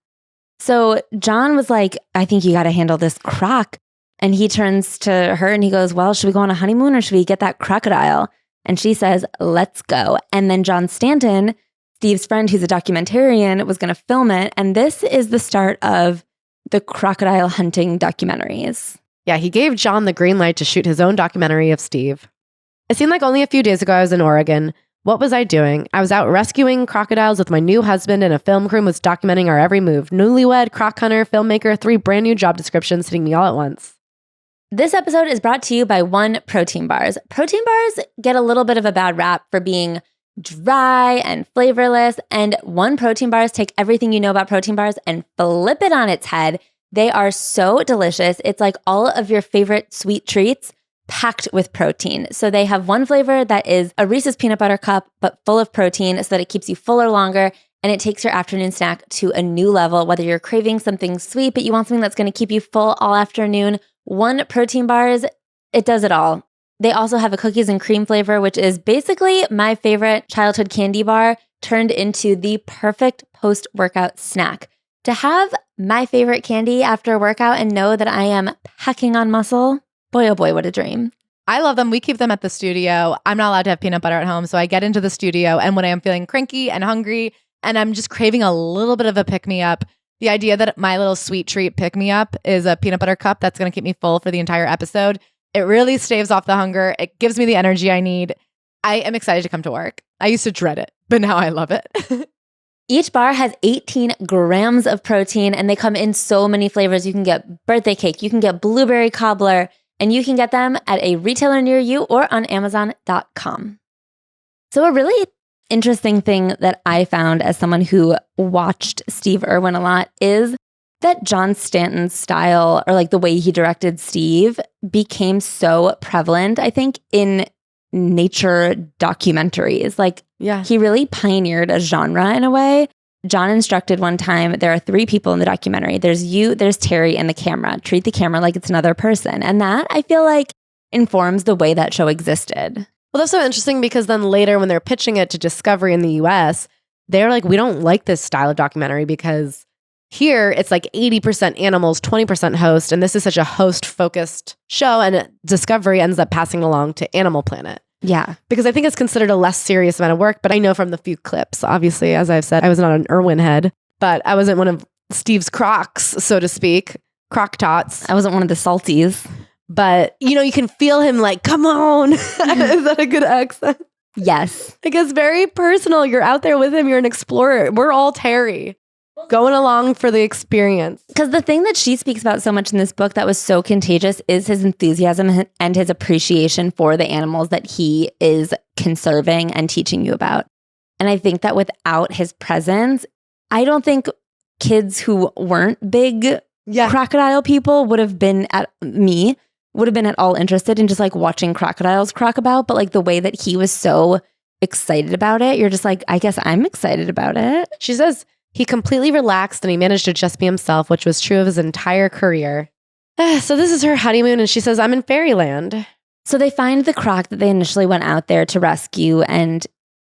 So John was like, I think you got to handle this croc. And he turns to her and he goes, well, should we go on a honeymoon or should we get that crocodile? And she says, let's go. And then John Stanton, Steve's friend, who's a documentarian, was going to film it. And this is the start of the crocodile hunting documentaries. Yeah, he gave John the green light to shoot his own documentary of Steve. It seemed like only a few days ago I was in Oregon. What was I doing? I was out rescuing crocodiles with my new husband, and a film crew was documenting our every move. Newlywed, croc hunter, filmmaker, 3 brand new job descriptions hitting me all at once. This episode is brought to you by One Protein Bars. Protein bars get a little bit of a bad rap for being dry and flavorless, and One Protein Bars take everything you know about protein bars and flip it on its head. They are so delicious. It's like all of your favorite sweet treats packed with protein. So they have one flavor that is a Reese's peanut butter cup, but full of protein so that it keeps you fuller longer, and it takes your afternoon snack to a new level. Whether you're craving something sweet, but you want something that's going to keep you full all afternoon, One Protein Bars, it does it all. They also have a cookies and cream flavor, which is basically my favorite childhood candy bar turned into the perfect post-workout snack. To have my favorite candy after a workout and know that I am packing on muscle, boy, oh boy, what a dream. I love them. We keep them at the studio. I'm not allowed to have peanut butter at home. So I get into the studio, and when I am feeling cranky and hungry and I'm just craving a little bit of a pick-me-up, the idea that my little sweet treat pick-me-up is a peanut butter cup that's going to keep me full for the entire episode, it really staves off the hunger. It gives me the energy I need. I am excited to come to work. I used to dread it, but now I love it. Each bar has 18 grams of protein, and they come in so many flavors. You can get birthday cake, you can get blueberry cobbler, and you can get them at a retailer near you or on Amazon.com. So a really interesting thing that I found as someone who watched Steve Irwin a lot is that John Stanton's style, or like the way he directed Steve, became so prevalent, I think, in nature documentaries. Like, Yeah. he really pioneered a genre in a way. John instructed one time, there are 3 people in the documentary. There's you, there's Terri, and the camera. Treat the camera like it's another person. And that, I feel like, informs the way that show existed. Well, that's so interesting because then later when they're pitching it to Discovery in the US, they're like, we don't like this style of documentary because here it's like 80% animals, 20% host. And this is such a host-focused show. And Discovery ends up passing along to Animal Planet. Yeah. Because I think it's considered a less serious amount of work. But I know from the few clips, obviously, as I've said, I was not an Irwin head, but I wasn't one of Steve's crocs, so to speak, croc tots. I wasn't one of the salties. But, you know, you can feel him like, come on. Is that a good accent? Yes. Like, it's very personal. You're out there with him. You're an explorer. We're all Terri going along for the experience. Because the thing that she speaks about so much in this book that was so contagious is his enthusiasm and his appreciation for the animals that he is conserving and teaching you about. And I think that without his presence, I don't think kids who weren't big crocodile people would have been at all interested in just like watching crocodiles croc about. But like the way that he was so excited about it, you're just like, I guess I'm excited about it. She says he completely relaxed and he managed to just be himself, which was true of his entire career. So this is her honeymoon, and she says, I'm in fairyland. So they find the croc that they initially went out there to rescue, and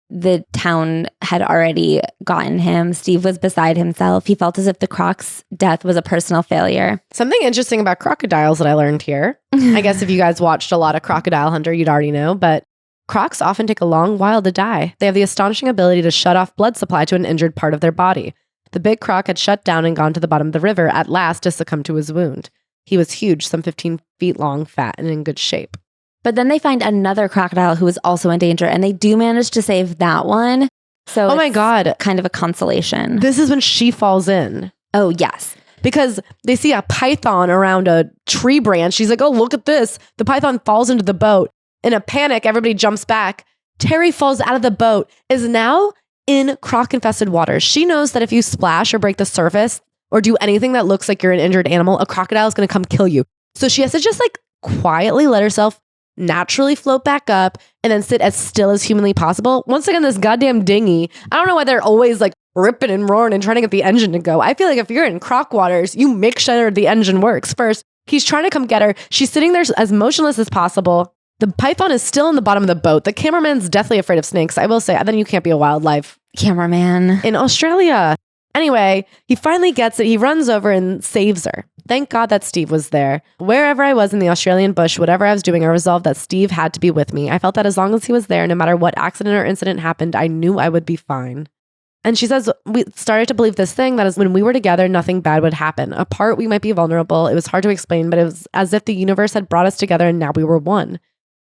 the town had already gotten him. Steve was beside himself. He felt as if the croc's death was a personal failure. Something interesting about crocodiles that I learned here. I guess if you guys watched a lot of Crocodile Hunter, you'd already know, but crocs often take a long while to die. They have the astonishing ability to shut off blood supply to an injured part of their body. The big croc had shut down and gone to the bottom of the river at last to succumb to his wound. He was huge, some 15 feet long, fat, and in good shape. But then they find another crocodile who is also in danger, and they do manage to save that one. So oh my God, kind of a consolation. This is when she falls in. Oh, yes. Because they see a python around a tree branch. She's like, oh, look at this. The python falls into the boat. In a panic, everybody jumps back. Terri falls out of the boat, is now in croc-infested waters. She knows that if you splash or break the surface or do anything that looks like you're an injured animal, a crocodile is going to come kill you. So she has to just like quietly let herself naturally float back up and then sit as still as humanly possible. Once again, this goddamn dinghy, I don't know why they're always like ripping and roaring and trying to get the engine to go. I feel like if you're in croc waters, you make sure the engine works first. He's trying to come get her. She's sitting there as motionless as possible. The python is still in the bottom of the boat. The cameraman's deathly afraid of snakes. I will say, then you can't be a wildlife cameraman in Australia. Anyway, he finally gets it. He runs over and saves her. Thank God that Steve was there. Wherever I was in the Australian bush, whatever I was doing, I resolved that Steve had to be with me. I felt that as long as he was there, no matter what accident or incident happened, I knew I would be fine. And she says, we started to believe this thing that is when we were together, nothing bad would happen. Apart, we might be vulnerable. It was hard to explain, but it was as if the universe had brought us together and now we were one.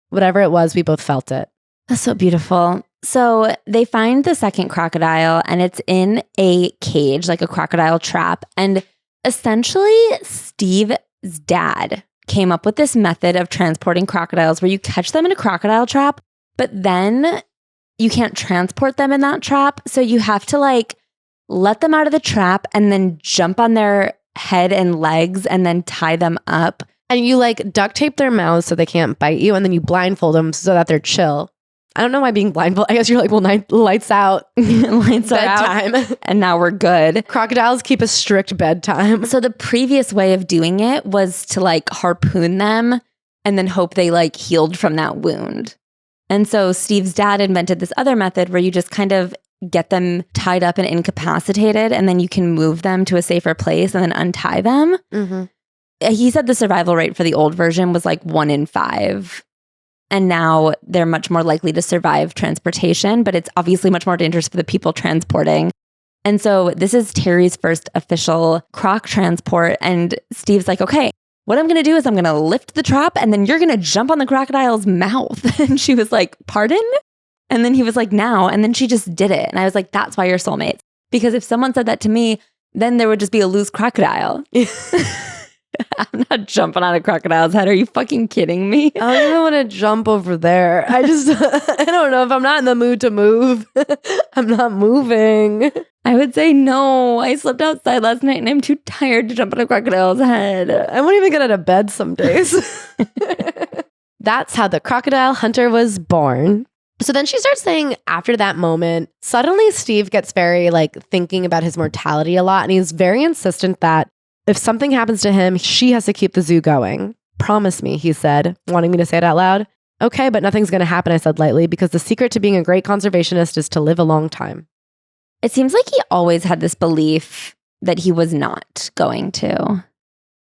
Whatever it was, we both felt it. That's so beautiful. So they find the second crocodile and it's in a cage, like a crocodile trap. And essentially, Steve's dad came up with this method of transporting crocodiles where you catch them in a crocodile trap, but then you can't transport them in that trap. So you have to like let them out of the trap and then jump on their head and legs and then tie them up. And you like duct tape their mouths so they can't bite you, and then you blindfold them so that they're chill. I don't know why being blindfolded. I guess you're like, well, lights out. Lights are bedtime. out. And now we're good. Crocodiles keep a strict bedtime. So the previous way of doing it was to like harpoon them and then hope they like healed from that wound. And so Steve's dad invented this other method where you just kind of get them tied up and incapacitated, and then you can move them to a safer place and then untie them. Mm-hmm. He said the survival rate for the old version was like 1 in 5. And now they're much more likely to survive transportation, but it's obviously much more dangerous for the people transporting. And so this is Terri's first official croc transport. And Steve's like, okay, what I'm going to do is I'm going to lift the trap and then you're going to jump on the crocodile's mouth. And she was like, pardon? And then he was like, now. And then she just did it. And I was like, that's why you're soulmates. Because if someone said that to me, then there would just be a loose crocodile. I'm not jumping on a crocodile's head. Are you fucking kidding me? I don't even want to jump over there. I don't know if I'm not in the mood to move. I'm not moving. I would say no. I slept outside last night and I'm too tired to jump on a crocodile's head. I won't even get out of bed some days. That's how the crocodile hunter was born. So then she starts saying after that moment, suddenly Steve gets very like thinking about his mortality a lot. And he's very insistent that if something happens to him, she has to keep the zoo going. Promise me, he said, wanting me to say it out loud. Okay, but nothing's going to happen, I said lightly, because the secret to being a great conservationist is to live a long time. It seems like he always had this belief that he was not going to.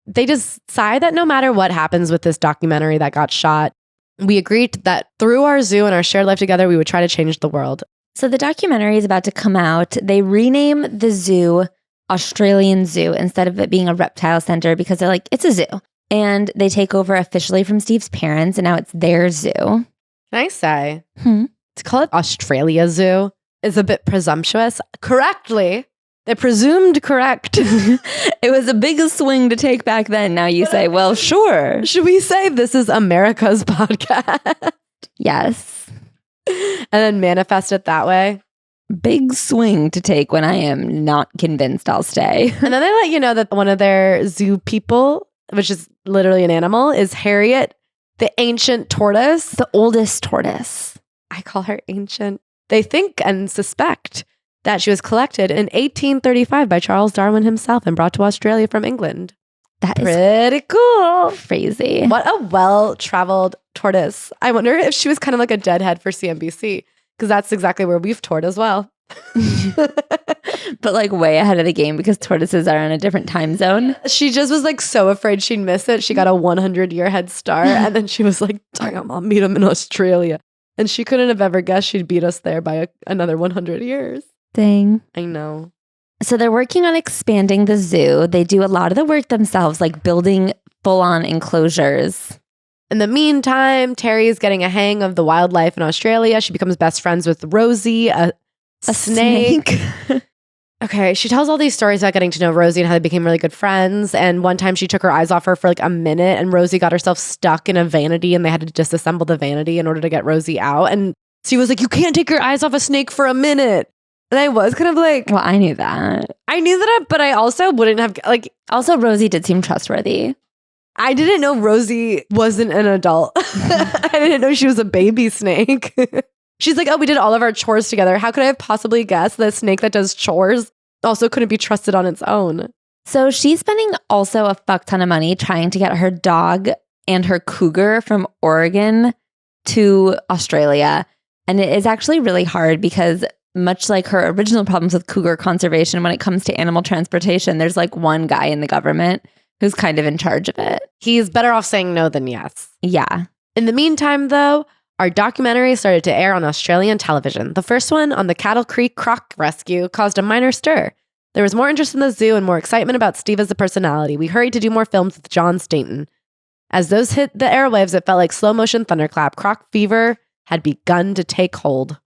They decide that no matter what happens with this documentary that got shot, we agreed that through our zoo and our shared life together, we would try to change the world. So the documentary is about to come out. They rename the zoo Australian Zoo instead of it being a reptile center because they're like, it's a zoo. And they take over officially from Steve's parents and now it's their zoo. Can I say, to call it Australia Zoo is a bit presumptuous. Correctly. They presumed correct. It was a big swing to take back then. Now you say, well, sure. Should we say this is America's podcast? Yes. And then manifest it that way? Big swing to take when I am not convinced I'll stay. And then they let you know that one of their zoo people, which is literally an animal, is Harriet, the ancient tortoise. The oldest tortoise. I call her ancient. They think and suspect that she was collected in 1835 by Charles Darwin himself and brought to Australia from England. That is pretty cool. Crazy. What a well-traveled tortoise. I wonder if she was kind of like a deadhead for CMBC. Because that's exactly where we've toured as well. But like way ahead of the game because tortoises are in a different time zone. She just was like so afraid she'd miss it. She got a 100-year head start. And then she was like, damn, I'll meet him in Australia. And she couldn't have ever guessed she'd beat us there by another 100 years. Dang. I know. So they're working on expanding the zoo. They do a lot of the work themselves, like building full-on enclosures. In the meantime, Terri is getting a hang of the wildlife in Australia. She becomes best friends with Rosie, a snake. Okay, she tells all these stories about getting to know Rosie and how they became really good friends. And one time she took her eyes off her for like a minute and Rosie got herself stuck in a vanity and they had to disassemble the vanity in order to get Rosie out. And she was like, you can't take your eyes off a snake for a minute. And I was kind of like... Well, I knew that. I knew that, but I also wouldn't have... like. Also, Rosie did seem trustworthy. I didn't know Rosie wasn't an adult. I didn't know she was a baby snake. She's like, oh, we did all of our chores together. How could I have possibly guessed that a snake that does chores also couldn't be trusted on its own? So she's spending also a fuck ton of money trying to get her dog and her cougar from Oregon to Australia. And it is actually really hard because much like her original problems with cougar conservation, when it comes to animal transportation, there's like one guy in the government who's kind of in charge of it. He's better off saying no than yes. Yeah. In the meantime, though, our documentary started to air on Australian television. The first one on the Cattle Creek croc rescue caused a minor stir. There was more interest in the zoo and more excitement about Steve as a personality. We hurried to do more films with John Stainton. As those hit the airwaves, it felt like slow motion thunderclap. Croc fever had begun to take hold.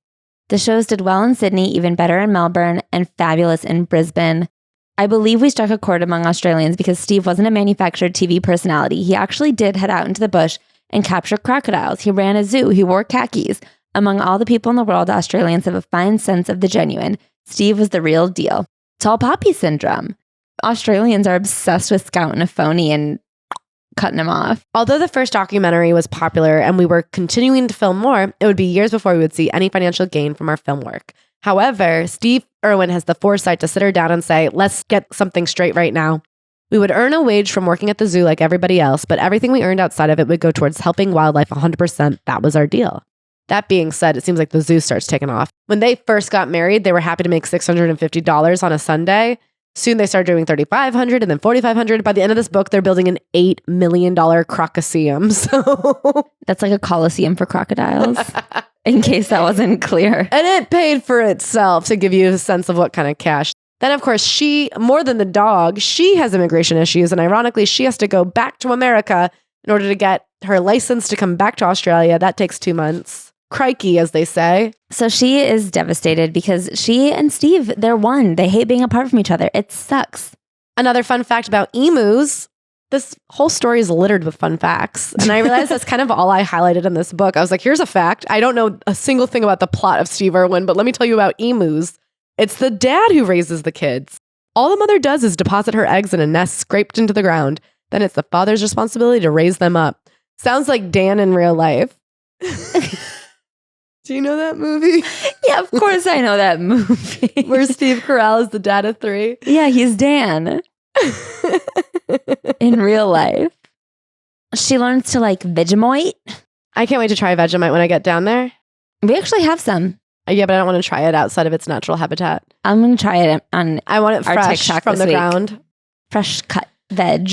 The shows did well in Sydney, even better in Melbourne, and fabulous in Brisbane. I believe we struck a chord among Australians because Steve wasn't a manufactured TV personality. He actually did head out into the bush and capture crocodiles. He ran a zoo. He wore khakis. Among all the people in the world, Australians have a fine sense of the genuine. Steve was the real deal. Tall poppy syndrome. Australians are obsessed with scouting a phony and cutting him off. Although the first documentary was popular and we were continuing to film more, it would be years before we would see any financial gain from our film work. However, Steve Irwin has the foresight to sit her down and say, let's get something straight right now. We would earn a wage from working at the zoo like everybody else, but everything we earned outside of it would go towards helping wildlife 100%. That was our deal. That being said, it seems like the zoo starts taking off. When they first got married, they were happy to make $650 on a Sunday. Soon they started doing $3,500 and then $4,500. By the end of this book, they're building an $8 million crocoseum. So that's like a coliseum for crocodiles, in case that wasn't clear. And it paid for itself to give you a sense of what kind of cash. Then, of course, she, more than the dog, she has immigration issues. And ironically, she has to go back to America in order to get her license to come back to Australia. That takes 2 months. Crikey, as they say. So she is devastated because she and Steve, they're one. They hate being apart from each other. It sucks. Another fun fact about emus, this whole story is littered with fun facts. And I realized that's kind of all I highlighted in this book. I was like, here's a fact. I don't know a single thing about the plot of Steve Irwin, but let me tell you about emus. It's the dad who raises the kids. All the mother does is deposit her eggs in a nest scraped into the ground. Then it's the father's responsibility to raise them up. Sounds like Dan in real life. Do you know that movie? Yeah, of course I know that movie. Where Steve Carell is the dad of 3. Yeah, he's Dan. In real life. She learns to like Vegemite. I can't wait to try Vegemite when I get down there. We actually have some. Yeah, but I don't want to try it outside of its natural habitat. I'm going to try it on I want it fresh TikTok from the week. ground. Fresh cut veg.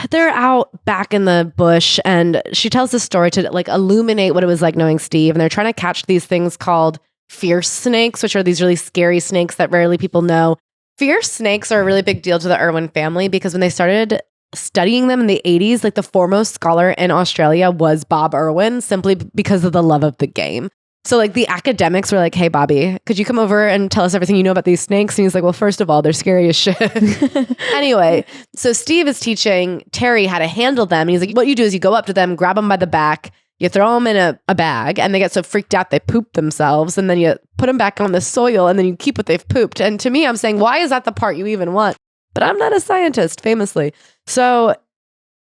They're out back in the bush, and she tells this story to like illuminate what it was like knowing Steve. And they're trying to catch these things called fierce snakes, which are these really scary snakes that rarely people know. Fierce snakes are a really big deal to the Irwin family because when they started studying them in the 80s, like the foremost scholar in Australia was Bob Irwin, simply because of the love of the game. So like the academics were like, hey, Bobby, could you come over and tell us everything you know about these snakes? And he's like, well, first of all, they're scary as shit. Anyway, so Steve is teaching Terri how to handle them. And he's like, what you do is you go up to them, grab them by the back, you throw them in a bag, and they get so freaked out they poop themselves. And then you put them back on the soil, and then you keep what they've pooped. And to me, I'm saying, why is that the part you even want? But I'm not a scientist, famously. So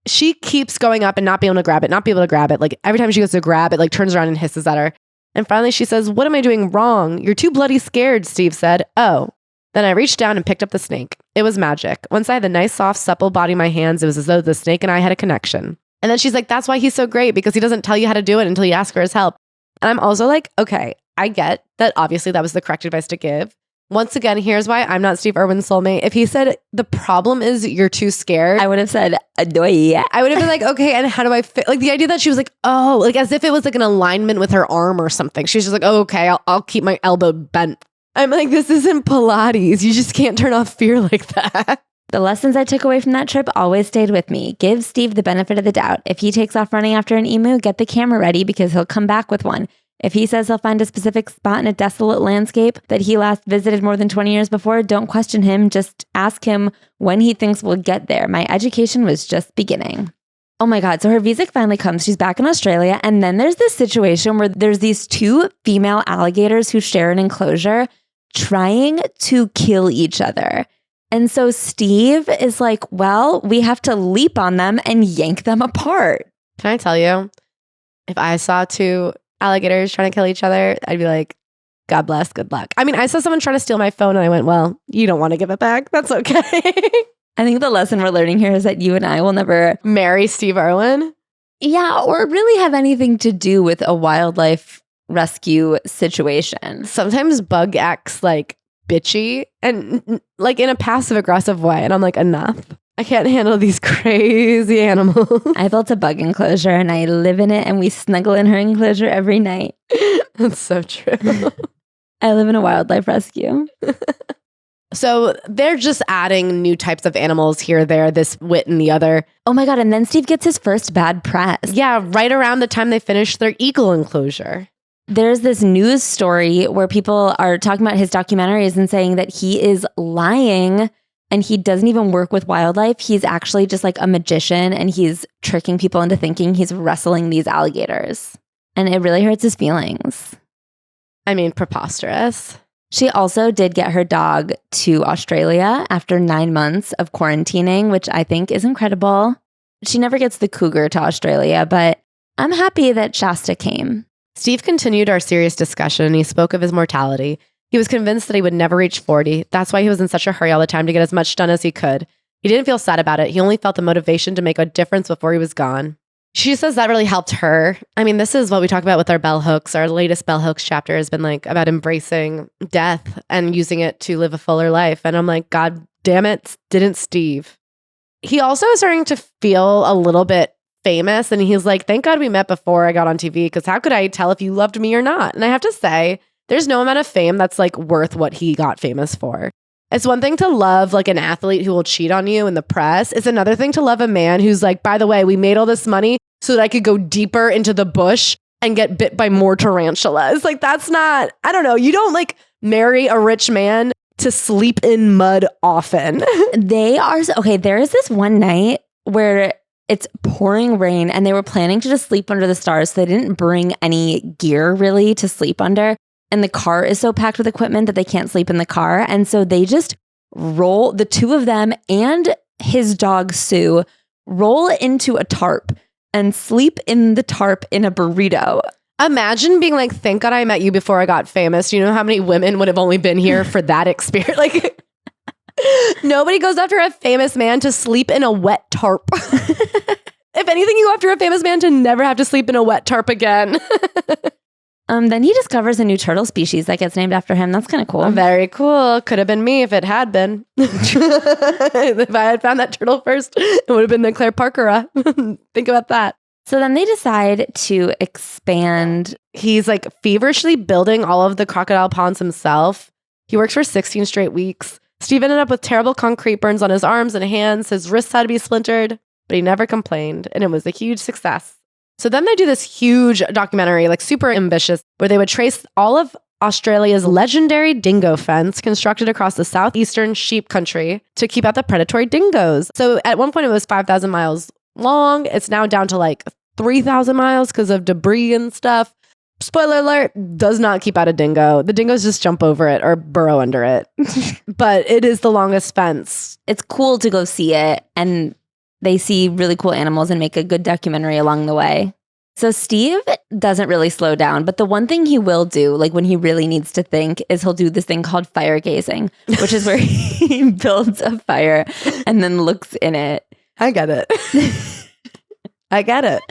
she keeps going up and not being able to grab it, not be able to grab it. Like every time she goes to grab it, like turns around and hisses at her. And finally she says, what am I doing wrong? You're too bloody scared, Steve said. Oh. Then I reached down and picked up the snake. It was magic. Once I had the nice, soft, supple body in my hands, it was as though the snake and I had a connection. And then she's like, that's why he's so great, because he doesn't tell you how to do it until you ask for his help. And I'm also like, okay, I get that obviously that was the correct advice to give. Once again, here's why I'm not Steve Irwin's soulmate. If he said, the problem is you're too scared, I would have said, yeah. I would have been like, okay, and how do I fit? Like the idea that she was like, oh, like as if it was like an alignment with her arm or something. She's just like, oh, okay, I'll keep my elbow bent. I'm like, this isn't Pilates. You just can't turn off fear like that. The lessons I took away from that trip always stayed with me. Give Steve the benefit of the doubt. If he takes off running after an emu, get the camera ready because he'll come back with one. If he says he'll find a specific spot in a desolate landscape that he last visited more than 20 years before, don't question him. Just ask him when he thinks we'll get there. My education was just beginning. Oh my God. So her visa finally comes. She's back in Australia. And then there's this situation where there's these 2 female alligators who share an enclosure trying to kill each other. And so Steve is like, well, we have to leap on them and yank them apart. Can I tell you, if I saw 2 alligators trying to kill each other, I'd be like, God bless, good luck. I mean, I saw someone try to steal my phone and I went, well, you don't want to give it back. That's okay. I think the lesson we're learning here is that you and I will never marry Steve Irwin. Yeah, or really have anything to do with a wildlife rescue situation. Sometimes Bug acts like bitchy and like in a passive aggressive way. And I'm like, enough. I can't handle these crazy animals. I built a bug enclosure and I live in it and we snuggle in her enclosure every night. That's so true. I live in a wildlife rescue. So they're just adding new types of animals here, there, this wit and the other. Oh my God. And then Steve gets his first bad press. Yeah, right around the time they finish their eagle enclosure. there's this news story where people are talking about his documentaries and saying that he is lying and he doesn't even work with wildlife. He's actually just like a magician and he's tricking people into thinking he's wrestling these alligators. And it really hurts his feelings. I mean, preposterous. She also did get her dog to Australia after 9 months of quarantining, which I think is incredible. She never gets the cougar to Australia, but I'm happy that Shasta came. Steve continued our serious discussion. He spoke of his mortality. He was convinced that he would never reach 40. That's why he was in such a hurry all the time to get as much done as he could. He didn't feel sad about it. He only felt the motivation to make a difference before he was gone. She says that really helped her. I mean, this is what we talk about with our bell hooks. Our latest bell hooks chapter has been like about embracing death and using it to live a fuller life. And I'm like, God damn it, didn't Steve. He also is starting to feel a little bit famous. And he's like, thank God we met before I got on TV, because how could I tell if you loved me or not? And I have to say, there's no amount of fame that's like worth what he got famous for. It's one thing to love like an athlete who will cheat on you in the press. It's another thing to love a man who's like, by the way, we made all this money so that I could go deeper into the bush and get bit by more tarantulas. Like, that's not, I don't know. You don't like marry a rich man to sleep in mud often. They are, okay, there is this one night where it's pouring rain and they were planning to just sleep under the stars. So they didn't bring any gear really to sleep under. And the car is so packed with equipment that they can't sleep in the car. And so they just roll, the two of them and his dog, Sue, roll into a tarp and sleep in the tarp in a burrito. Imagine being like, thank God I met you before I got famous. You know how many women would have only been here for that experience? Like, nobody goes after a famous man to sleep in a wet tarp. If anything, you go after a famous man to never have to sleep in a wet tarp again. Then he discovers a new turtle species that gets named after him. That's kind of cool. Very cool. Could have been me if it had been. If I had found that turtle first, it would have been the Claire Parkera. Think about that. So then they decide to expand. He's like feverishly building all of the crocodile ponds himself. He works for 16 straight weeks. Steve ended up with terrible concrete burns on his arms and hands. His wrists had to be splintered, but he never complained. And it was a huge success. So then they do this huge documentary, like super ambitious, where they would trace all of Australia's legendary dingo fence constructed across the southeastern sheep country to keep out the predatory dingoes. So at one point it was 5,000 miles long. It's now down to like 3,000 miles because of debris and stuff. Spoiler alert, does not keep out a dingo. The dingoes just jump over it or burrow under it. But it is the longest fence. It's cool to go see it, and they see really cool animals and make a good documentary along the way. So Steve doesn't really slow down, but the one thing he will do, like when he really needs to think, is he'll do this thing called fire gazing, which is where he builds a fire and then looks in it. I get it. I get it.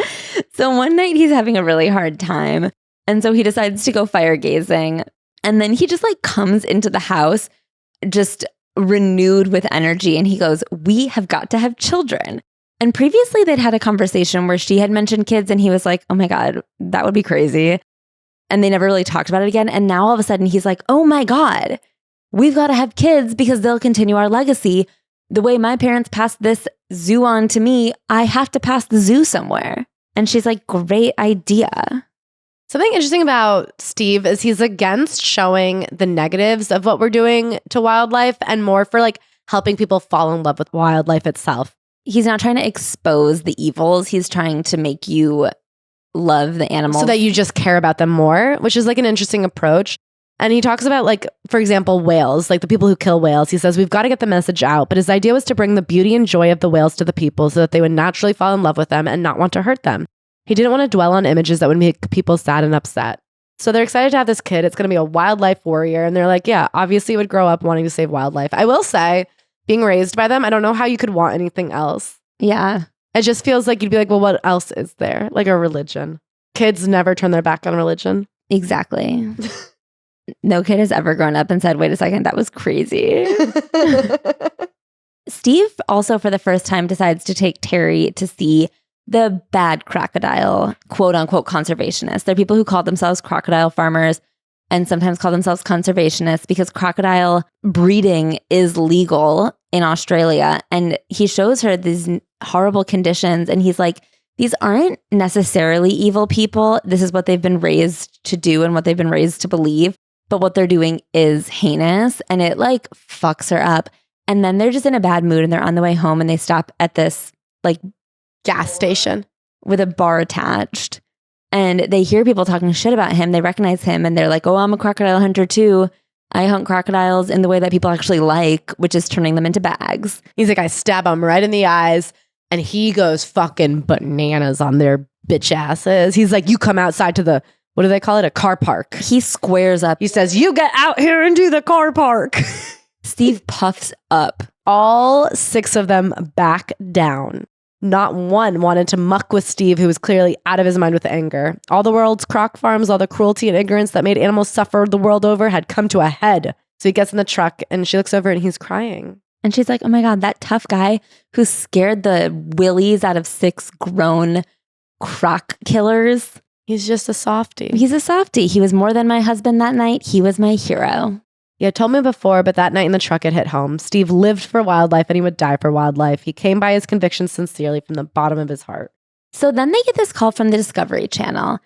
So one night he's having a really hard time, and so he decides to go fire gazing, and then he just like comes into the house just renewed with energy, and he goes, we have got to have children. And previously they'd had a conversation where she had mentioned kids and he was like, oh my God, that would be crazy. And they never really talked about it again. And now all of a sudden he's like, oh my God, we've got to have kids because they'll continue our legacy. The way my parents passed this zoo on to me, I have to pass the zoo somewhere. And she's like, great idea. Something interesting about Steve is he's against showing the negatives of what we're doing to wildlife and more for like helping people fall in love with wildlife itself. He's not trying to expose the evils. He's trying to make you love the animals. So that you just care about them more, which is like an interesting approach. And he talks about like, for example, whales, like the people who kill whales. He says, we've got to get the message out. But his idea was to bring the beauty and joy of the whales to the people so that they would naturally fall in love with them and not want to hurt them. He didn't want to dwell on images that would make people sad and upset. So they're excited to have this kid. It's going to be a wildlife warrior. And they're like, yeah, obviously he would grow up wanting to save wildlife. I will say, being raised by them, I don't know how you could want anything else. Yeah. It just feels like you'd be like, well, what else is there? Like a religion. Kids never turn their back on religion. Exactly. No kid has ever grown up and said, wait a second, that was crazy. Steve also, for the first time, decides to take Terri to see the bad crocodile, quote unquote, conservationists. They're people who call themselves crocodile farmers and sometimes call themselves conservationists because crocodile breeding is legal in Australia. And he shows her these horrible conditions and he's like, these aren't necessarily evil people. This is what they've been raised to do and what they've been raised to believe. But what they're doing is heinous and it like fucks her up. And then they're just in a bad mood and they're on the way home and they stop at this like gas station with a bar attached. And they hear people talking shit about him. They recognize him and they're like, oh, I'm a crocodile hunter too. I hunt crocodiles in the way that people actually like, which is turning them into bags. He's like, I stab him right in the eyes. And he goes fucking bananas on their bitch asses. He's like, you come outside to the, what do they call it? A car park. He squares up. He says, you get out here and do the car park. Steve puffs up. All 6 of them back down. Not one wanted to muck with Steve, who was clearly out of his mind with anger. All the world's croc farms, all the cruelty and ignorance that made animals suffer the world over had come to a head. So he gets in the truck and she looks over and he's crying. And she's like, oh my God, that tough guy who scared the willies out of 6 grown croc killers. He's just a softie. He's a softie. He was more than my husband that night. He was my hero. You had told me before, but that night in the truck it hit home. Steve lived for wildlife and he would die for wildlife. He came by his convictions sincerely from the bottom of his heart. So then they get this call from the Discovery Channel,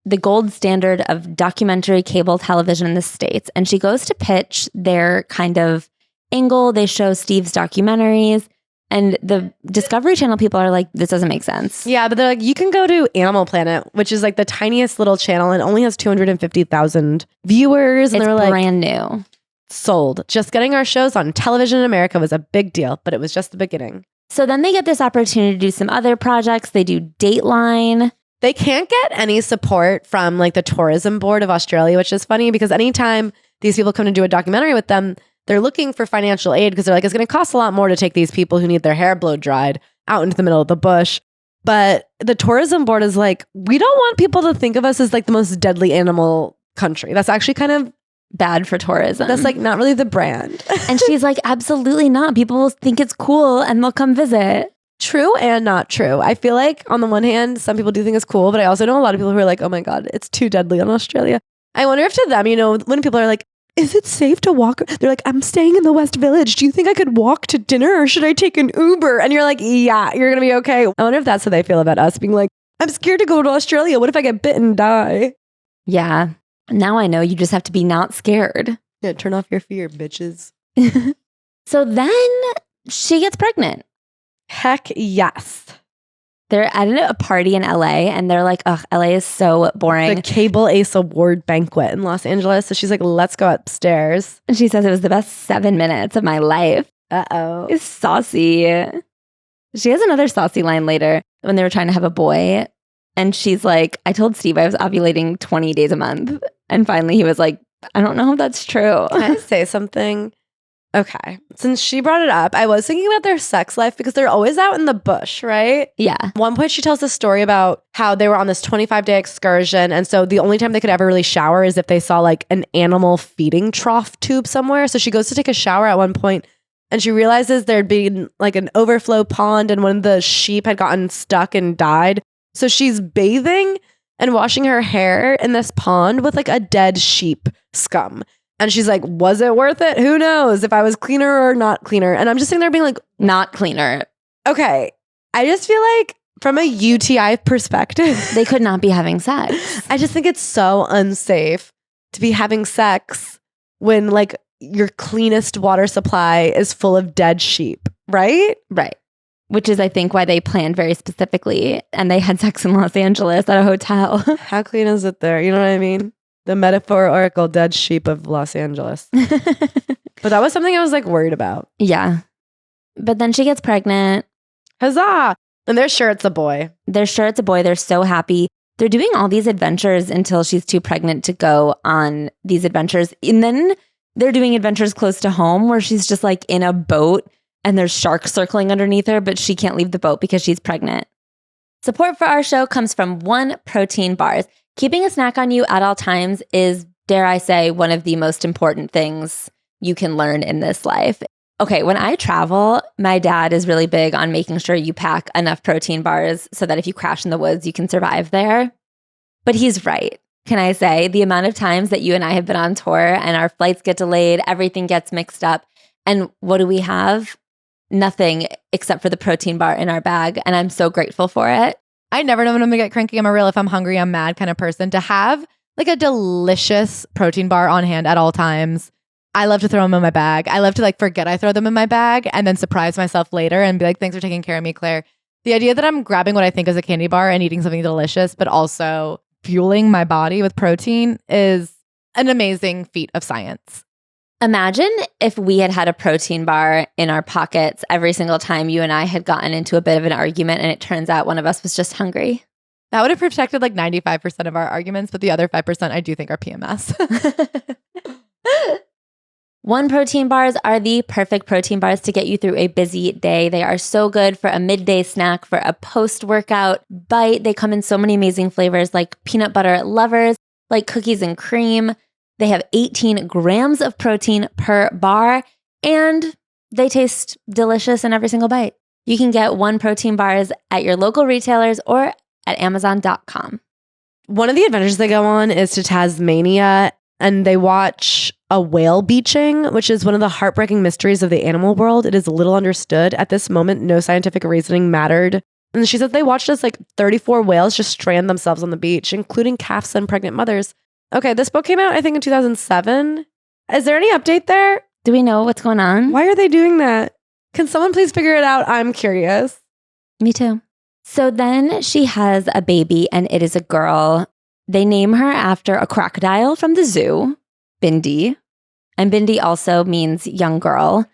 the gold standard of documentary cable television in the States. And she goes to pitch their kind of angle. They show Steve's documentaries. And the Discovery Channel people are like, this doesn't make sense. Yeah, but they're like, you can go to Animal Planet, which is like the tiniest little channel and only has 250,000 viewers. And It's they're like, brand new. Sold. Just getting our shows on television in America was a big deal, but it was just the beginning. So then they get this opportunity to do some other projects. They do Dateline. They can't get any support from like the Tourism Board of Australia, which is funny because anytime these people come to do a documentary with them, they're looking for financial aid because they're like, it's going to cost a lot more to take these people who need their hair blow dried out into the middle of the bush. But the tourism board is like, we don't want people to think of us as like the most deadly animal country. That's actually kind of Bad for tourism. That's like not really the brand. And she's like, absolutely not. People will think it's cool and they'll come visit. True and not true. I feel like on the one hand, some people do think it's cool, but I also know a lot of people who are like, oh my God, it's too deadly in Australia. I wonder if to them, you know, when people are like, is it safe to walk? They're like, I'm staying in the West Village. Do you think I could walk to dinner or should I take an Uber? And you're like, yeah, you're going to be okay. I wonder if that's how they feel about us being like, I'm scared to go to Australia. What if I get bitten and die? Yeah. Now I know you just have to be not scared. Yeah, turn off your fear, bitches. So then she gets pregnant. Heck yes. They're at a party in LA and they're like, ugh, LA is so boring. The Cable Ace Award banquet in Los Angeles. So she's like, let's go upstairs. And she says it was the best 7 minutes of my life. Uh-oh. It's saucy. She has another saucy line later when they were trying to have a boy. And she's like, I told Steve I was ovulating 20 days a month. And finally he was like, I don't know if that's true. Can I say something? Okay. Since she brought it up, I was thinking about their sex life because they're always out in the bush, right? Yeah. At one point, she tells a story about how they were on this 25-day excursion. And so the only time they could ever really shower is if they saw like an animal feeding trough tube somewhere. So she goes to take a shower at one point and she realizes there'd been like an overflow pond and one of the sheep had gotten stuck and died. So she's bathing and washing her hair in this pond with like a dead sheep scum. And she's like, was it worth it? Who knows if I was cleaner or not cleaner? And I'm just sitting there being like, Not cleaner. okay, I just feel like from a UTI perspective, They could not be having sex. I just think it's so unsafe to be having sex when like your cleanest water supply is full of dead sheep, right? Right. Which is, I think, why they planned very specifically. And they had sex in Los Angeles at a hotel. How clean is it there? You know what I mean? The metaphorical dead sheep of Los Angeles. But that was something I was like worried about. Yeah. But then she gets pregnant. Huzzah! And they're sure it's a boy. They're sure it's a boy. They're so happy. They're doing all these adventures until she's too pregnant to go on these adventures. And then they're doing adventures close to home where she's just like in a boat and there's sharks circling underneath her, but she can't leave the boat because she's pregnant. Support for our show comes from One Protein Bars. Keeping a snack on you at all times is, dare I say, one of the most important things you can learn in this life. Okay, when I travel, my dad is really big on making sure you pack enough protein bars so that if you crash in the woods, you can survive there. But he's right. Can I say the amount of times that you and I have been on tour and our flights get delayed, everything gets mixed up. And what do we have? Nothing except for the protein bar in our bag. And I'm so grateful for it. I never know when I'm gonna get cranky. I'm a real if I'm hungry, I'm mad kind of person. To have like a delicious protein bar on hand at all times. I love to throw them in my bag. I love to like forget I throw them in my bag and then surprise myself later and be like, thanks for taking care of me, Claire. The idea that I'm grabbing what I think is a candy bar and eating something delicious, but also fueling my body with protein is an amazing feat of science. Imagine if we had had a protein bar in our pockets every single time you and I had gotten into a bit of an argument and it turns out one of us was just hungry. That would have protected like 95% of our arguments, but the other 5% I do think are PMS. One protein bars are the perfect protein bars to get you through a busy day. They are so good for a midday snack, for a post-workout bite. They come in so many amazing flavors like peanut butter lovers, like cookies and cream. They have 18 grams of protein per bar, and they taste delicious in every single bite. You can get one protein bars at your local retailers or at Amazon.com. One of the adventures they go on is to Tasmania, and they watch a whale beaching, which is one of the heartbreaking mysteries of the animal world. It is little understood. At this moment, no scientific reasoning mattered. And she said they watched as like 34 whales just strand themselves on the beach, including calves and pregnant mothers. Okay, this book came out, I think, in 2007. Is there any update there? Do we know what's going on? Why are they doing that? Can someone please figure it out? I'm curious. Me too. So then she has a baby, and it is a girl. They name her after a crocodile from the zoo, Bindi. And Bindi also means young girl,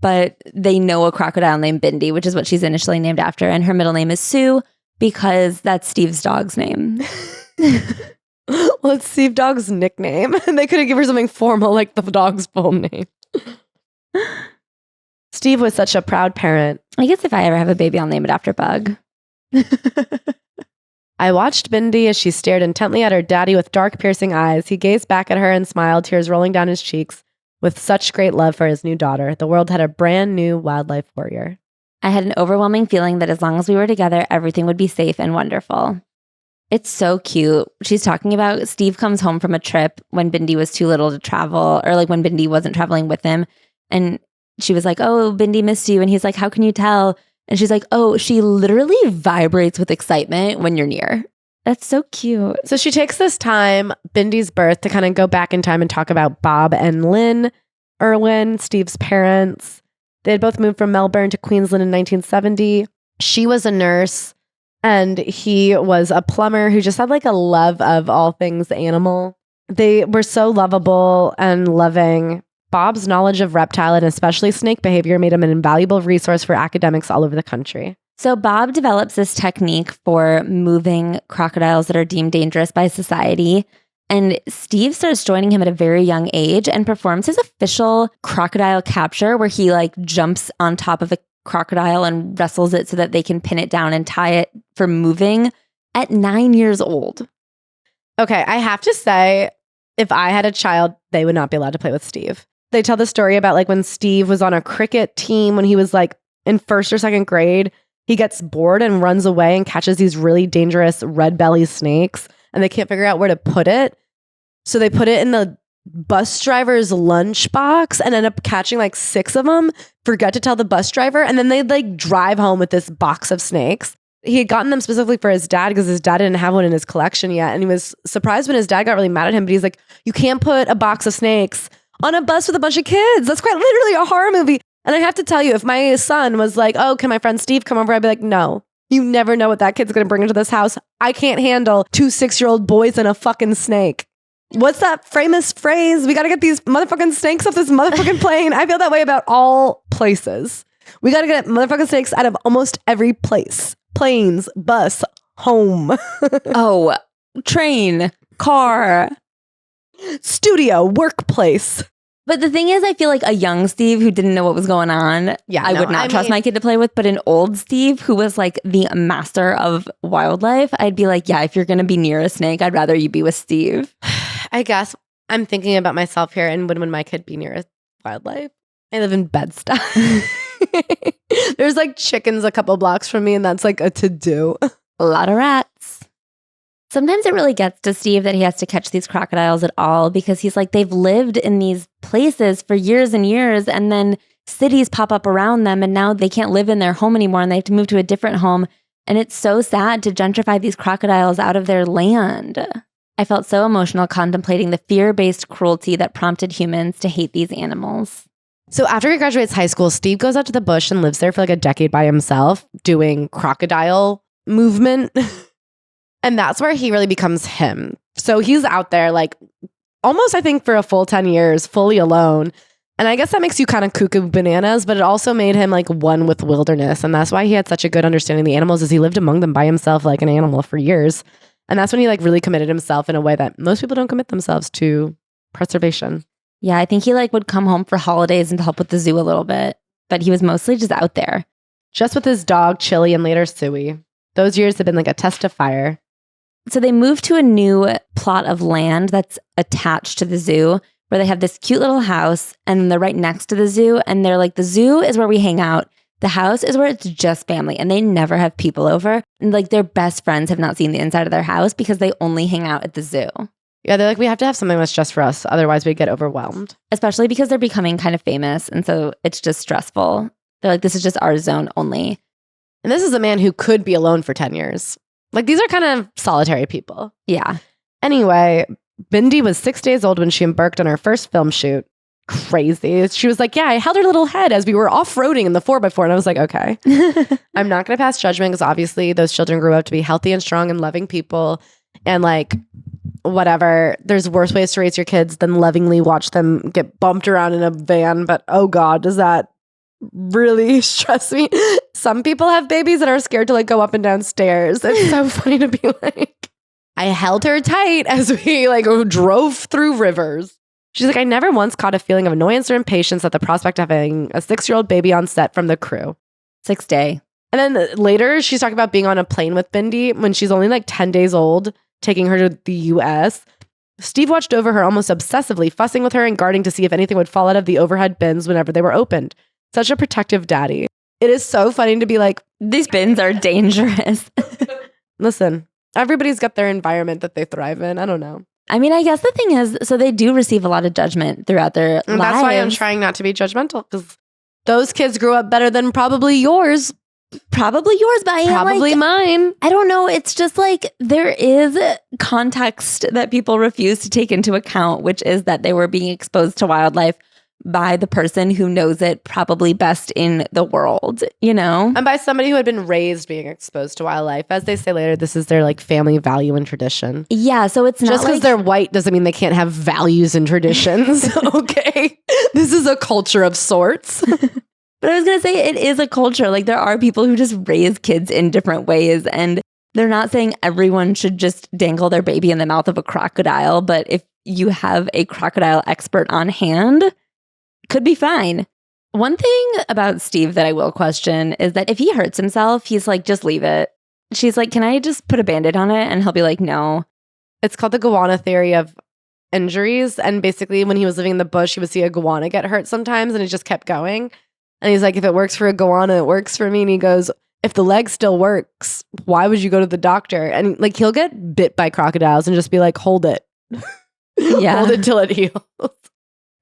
but they know a crocodile named Bindi, which is what she's initially named after. And her middle name is Sue because that's Steve's dog's name. Well, it's Steve Dog's nickname. And they could have given her something formal like the dog's full name. Steve was such a proud parent. I guess if I ever have a baby, I'll name it after Bug. I watched Bindi as she stared intently at her daddy with dark, piercing eyes. He gazed back at her and smiled, tears rolling down his cheeks. With such great love for his new daughter, the world had a brand new wildlife warrior. I had an overwhelming feeling that as long as we were together, everything would be safe and wonderful. It's so cute. She's talking about Steve comes home from a trip when Bindi was too little to travel, or like when Bindi wasn't traveling with him. And she was like, oh, Bindi missed you. And he's like, how can you tell? And she's like, oh, she literally vibrates with excitement when you're near. That's so cute. So she takes this time, Bindi's birth, to kind of go back in time and talk about Bob and Lynn Irwin, Steve's parents. They had both moved from Melbourne to Queensland in 1970. She was a nurse and he was a plumber who just had like a love of all things animal. They were so lovable and loving. Bob's knowledge of reptile and especially snake behavior made him an invaluable resource for academics all over the country. So Bob develops this technique for moving crocodiles that are deemed dangerous by society. And Steve starts joining him at a very young age and performs his official crocodile capture where he like jumps on top of a crocodile and wrestles it so that they can pin it down and tie it for moving at 9 years old. Okay, I have to say, if I had a child, they would not be allowed to play with Steve. They tell the story about like when Steve was on a cricket team when he was like in first or second grade. He gets bored and runs away and catches these really dangerous red belly snakes and they can't figure out where to put it. So they put it in the bus driver's lunchbox and end up catching like 6 of them, forget to tell the bus driver. And then they'd like drive home with this box of snakes. He had gotten them specifically for his dad because his dad didn't have one in his collection yet. And he was surprised when his dad got really mad at him. But he's like, you can't put a box of snakes on a bus with a bunch of kids. That's quite literally a horror movie. And I have to tell you, if my son was like, oh, can my friend Steve come over? I'd be like, no, you never know what that kid's going to bring into this house. I can't handle 2 6-year-old boys and a fucking snake. What's that famous phrase? We got to get these motherfucking snakes off this motherfucking plane. I feel that way about all places. We got to get motherfucking snakes out of almost every place. Planes, bus, home. Oh, train, car, studio, workplace. But the thing is, I feel like a young Steve who didn't know what was going on, I would not trust my kid to play with. But an old Steve who was like the master of wildlife, I'd be like, yeah, if you're going to be near a snake, I'd rather you be with Steve. I guess I'm thinking about myself here and when would my kid be near a wildlife? I live in Bed-Stuy. There's like chickens a couple blocks from me and that's like a to-do. A lot of rats. Sometimes it really gets to Steve that he has to catch these crocodiles at all because he's like, they've lived in these places for years and years and then cities pop up around them and now they can't live in their home anymore and they have to move to a different home. And it's so sad to gentrify these crocodiles out of their land. I felt so emotional contemplating the fear-based cruelty that prompted humans to hate these animals. So after he graduates high school, Steve goes out to the bush and lives there for like a decade by himself doing crocodile movement. And that's where he really becomes him. So he's out there like almost, I think, for a full 10 years, fully alone. And I guess that makes you kind of cuckoo bananas, but it also made him like one with wilderness. And that's why he had such a good understanding of the animals, is he lived among them by himself like an animal for years. And that's when he like really committed himself in a way that most people don't commit themselves to preservation. Yeah, I think he like would come home for holidays and help with the zoo a little bit, but he was mostly just out there. Just with his dog, Chili, and later Suey. Those years have been like a test of fire. So they moved to a new plot of land that's attached to the zoo where they have this cute little house and they're right next to the zoo. And they're like, the zoo is where we hang out. The house is where it's just family and they never have people over. And like their best friends have not seen the inside of their house because they only hang out at the zoo. Yeah, they're like, we have to have something that's just for us. Otherwise, we'd get overwhelmed. Especially because they're becoming kind of famous. And so it's just stressful. They're like, this is just our zone only. And this is a man who could be alone for 10 years. Like, these are kind of solitary people. Yeah. Anyway, Bindi was 6 days old when she embarked on her first film shoot. Crazy. She was like, yeah, I held her little head as we were off-roading in the 4x4. And I was like, okay. I'm not going to pass judgment because obviously those children grew up to be healthy and strong and loving people. And like, whatever, there's worse ways to raise your kids than lovingly watch them get bumped around in a van. But oh God, does that really stress me? Some people have babies that are scared to like go up and down stairs. It's so funny to be like, I held her tight as we like drove through rivers. She's like, I never once caught a feeling of annoyance or impatience at the prospect of having a 6-year-old baby on set from the crew. 6th day. And then later she's talking about being on a plane with Bindi when she's only like 10 days old, taking her to the US. Steve watched over her almost obsessively, fussing with her and guarding to see if anything would fall out of the overhead bins whenever they were opened. Such a protective daddy. It is so funny to be like, these bins are dangerous. Listen, everybody's got their environment that they thrive in. I don't know. I mean, I guess the thing is, so they do receive a lot of judgment throughout their and lives. That's why I'm trying not to be judgmental, because those kids grew up better than probably yours. Probably yours, but probably like, mine. I don't know. It's just like there is context that people refuse to take into account, which is that they were being exposed to wildlife by the person who knows it probably best in the world, you know? And by somebody who had been raised being exposed to wildlife. As they say later, this is their like family value and tradition. Yeah, so it's not just because they're white doesn't mean they can't have values and traditions. Okay. This is a culture of sorts. But I was going to say it is a culture. Like there are people who just raise kids in different ways, and they're not saying everyone should just dangle their baby in the mouth of a crocodile. But if you have a crocodile expert on hand, could be fine. One thing about Steve that I will question is that if he hurts himself, he's like, just leave it. She's like, can I just put a Band-Aid on it? And he'll be like, no. It's called the goanna theory of injuries. And basically when he was living in the bush, he would see a goanna get hurt sometimes and it just kept going. And he's like, if it works for a goanna, it works for me. And he goes, if the leg still works, why would you go to the doctor? And like, he'll get bit by crocodiles and just be like, hold it. Yeah. Hold it till it heals.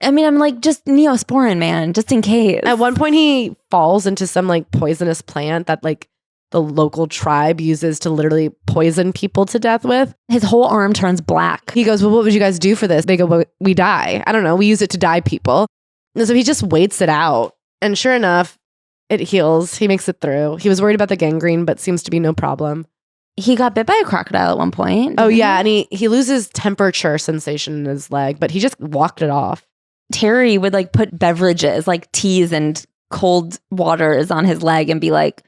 I mean, I'm like, just Neosporin, man, just in case. At one point, he falls into some like poisonous plant that like the local tribe uses to literally poison people to death with. His whole arm turns black. He goes, well, what would you guys do for this? They go, well, we die. I don't know. We use it to dye people. And so he just waits it out. And sure enough, it heals. He makes it through. He was worried about the gangrene, but seems to be no problem. He got bit by a crocodile at one point. Oh, yeah. And he loses temperature sensation in his leg, but he just walked it off. Terri would like put beverages like teas and cold waters on his leg and be like,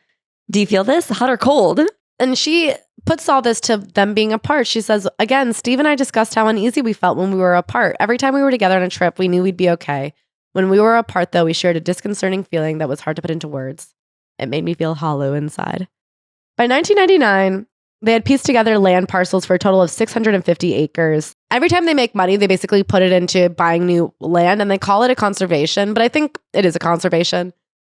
do you feel this? Hot or cold? And she puts all this to them being apart. She says, again, Steve and I discussed how uneasy we felt when we were apart. Every time we were together on a trip, we knew we'd be okay. When we were apart, though, we shared a disconcerting feeling that was hard to put into words. It made me feel hollow inside. By 1999, they had pieced together land parcels for a total of 650 acres. Every time they make money, they basically put it into buying new land, and they call it a conservation, but I think it is a conservation.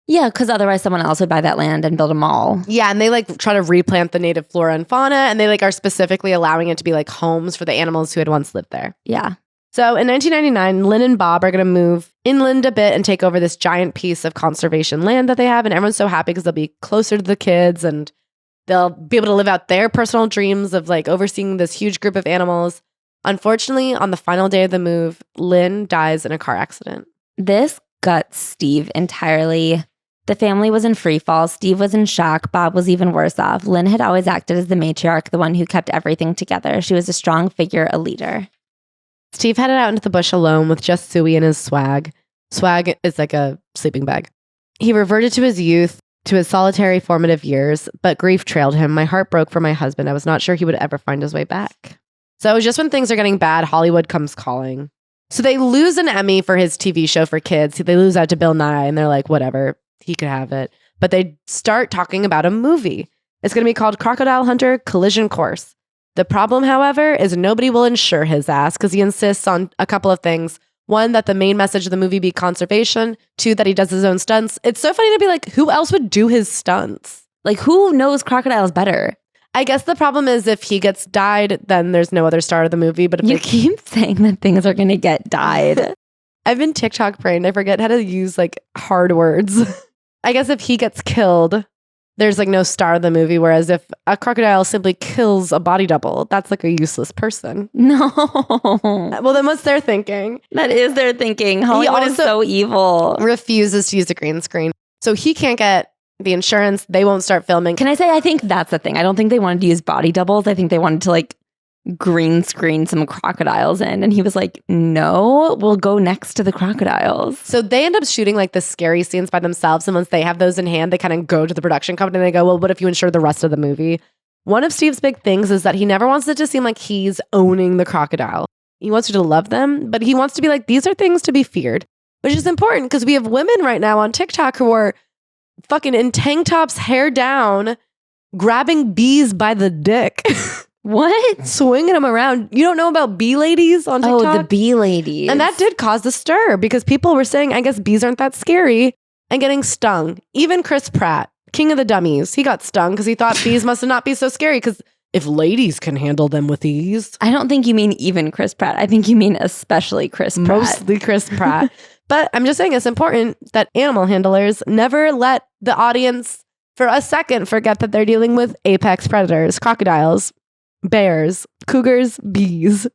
Yeah, because otherwise someone else would buy that land and build a mall. Yeah, and they like try to replant the native flora and fauna, and they like are specifically allowing it to be like homes for the animals who had once lived there. Yeah. So in 1999, Lynn and Bob are going to move inland a bit and take over this giant piece of conservation land that they have, and everyone's so happy because they'll be closer to the kids, and They'll be able to live out their personal dreams of like overseeing this huge group of animals. Unfortunately, on the final day of the move, Lynn dies in a car accident. This guts Steve entirely. The family was in free fall. Steve was in shock. Bob was even worse off. Lynn had always acted as the matriarch, the one who kept everything together. She was a strong figure, a leader. Steve headed out into the bush alone with just Suey and his swag. Swag is like a sleeping bag. He reverted to his youth, to his solitary formative years, but grief trailed him. My heart broke for my husband. I was not sure he would ever find his way back. So just when things are getting bad, Hollywood comes calling. So they lose an Emmy for his TV show for kids. They lose out to Bill Nye, and they're like, whatever, he could have it. But they start talking about a movie. It's going to be called Crocodile Hunter Collision Course. The problem, however, is nobody will insure his ass because he insists on a couple of things. One, that the main message of the movie be conservation. Two, that he does his own stunts. It's so funny to be like, who else would do his stunts? Like, who knows crocodiles better? I guess the problem is if he gets dyed, then there's no other star of the movie. But if you keep saying that things are going to get dyed. I've been TikTok brained. I forget how to use like hard words. I guess if he gets killed, there's like no star of the movie. Whereas if a crocodile simply kills a body double, that's like a useless person. No. Well, then what's their thinking? That is their thinking. Hollywood is so evil. Refuses to use a green screen. So he can't get the insurance. They won't start filming. Can I say, I think that's the thing. I don't think they wanted to use body doubles. I think they wanted to like green screen some crocodiles in. And he was like, no, we'll go next to the crocodiles. So they end up shooting like the scary scenes by themselves. And once they have those in hand, they kind of go to the production company and they go, well, what if you insure the rest of the movie? One of Steve's big things is that he never wants it to seem like he's owning the crocodile. He wants you to love them, but he wants to be like, these are things to be feared, which is important because we have women right now on TikTok who are fucking in tank tops, hair down, grabbing bees by the dick. What? Swinging them around. You don't know about bee ladies on TikTok? Oh, the bee ladies. And that did cause the stir because people were saying, I guess bees aren't that scary and getting stung. Even Chris Pratt, king of the dummies, he got stung because he thought bees must not be so scary because if ladies can handle them with ease. I don't think you mean even Chris Pratt. I think you mean especially Chris Pratt. Mostly Chris Pratt. But I'm just saying it's important that animal handlers never let the audience for a second forget that they're dealing with apex predators, crocodiles, bears, cougars, bees.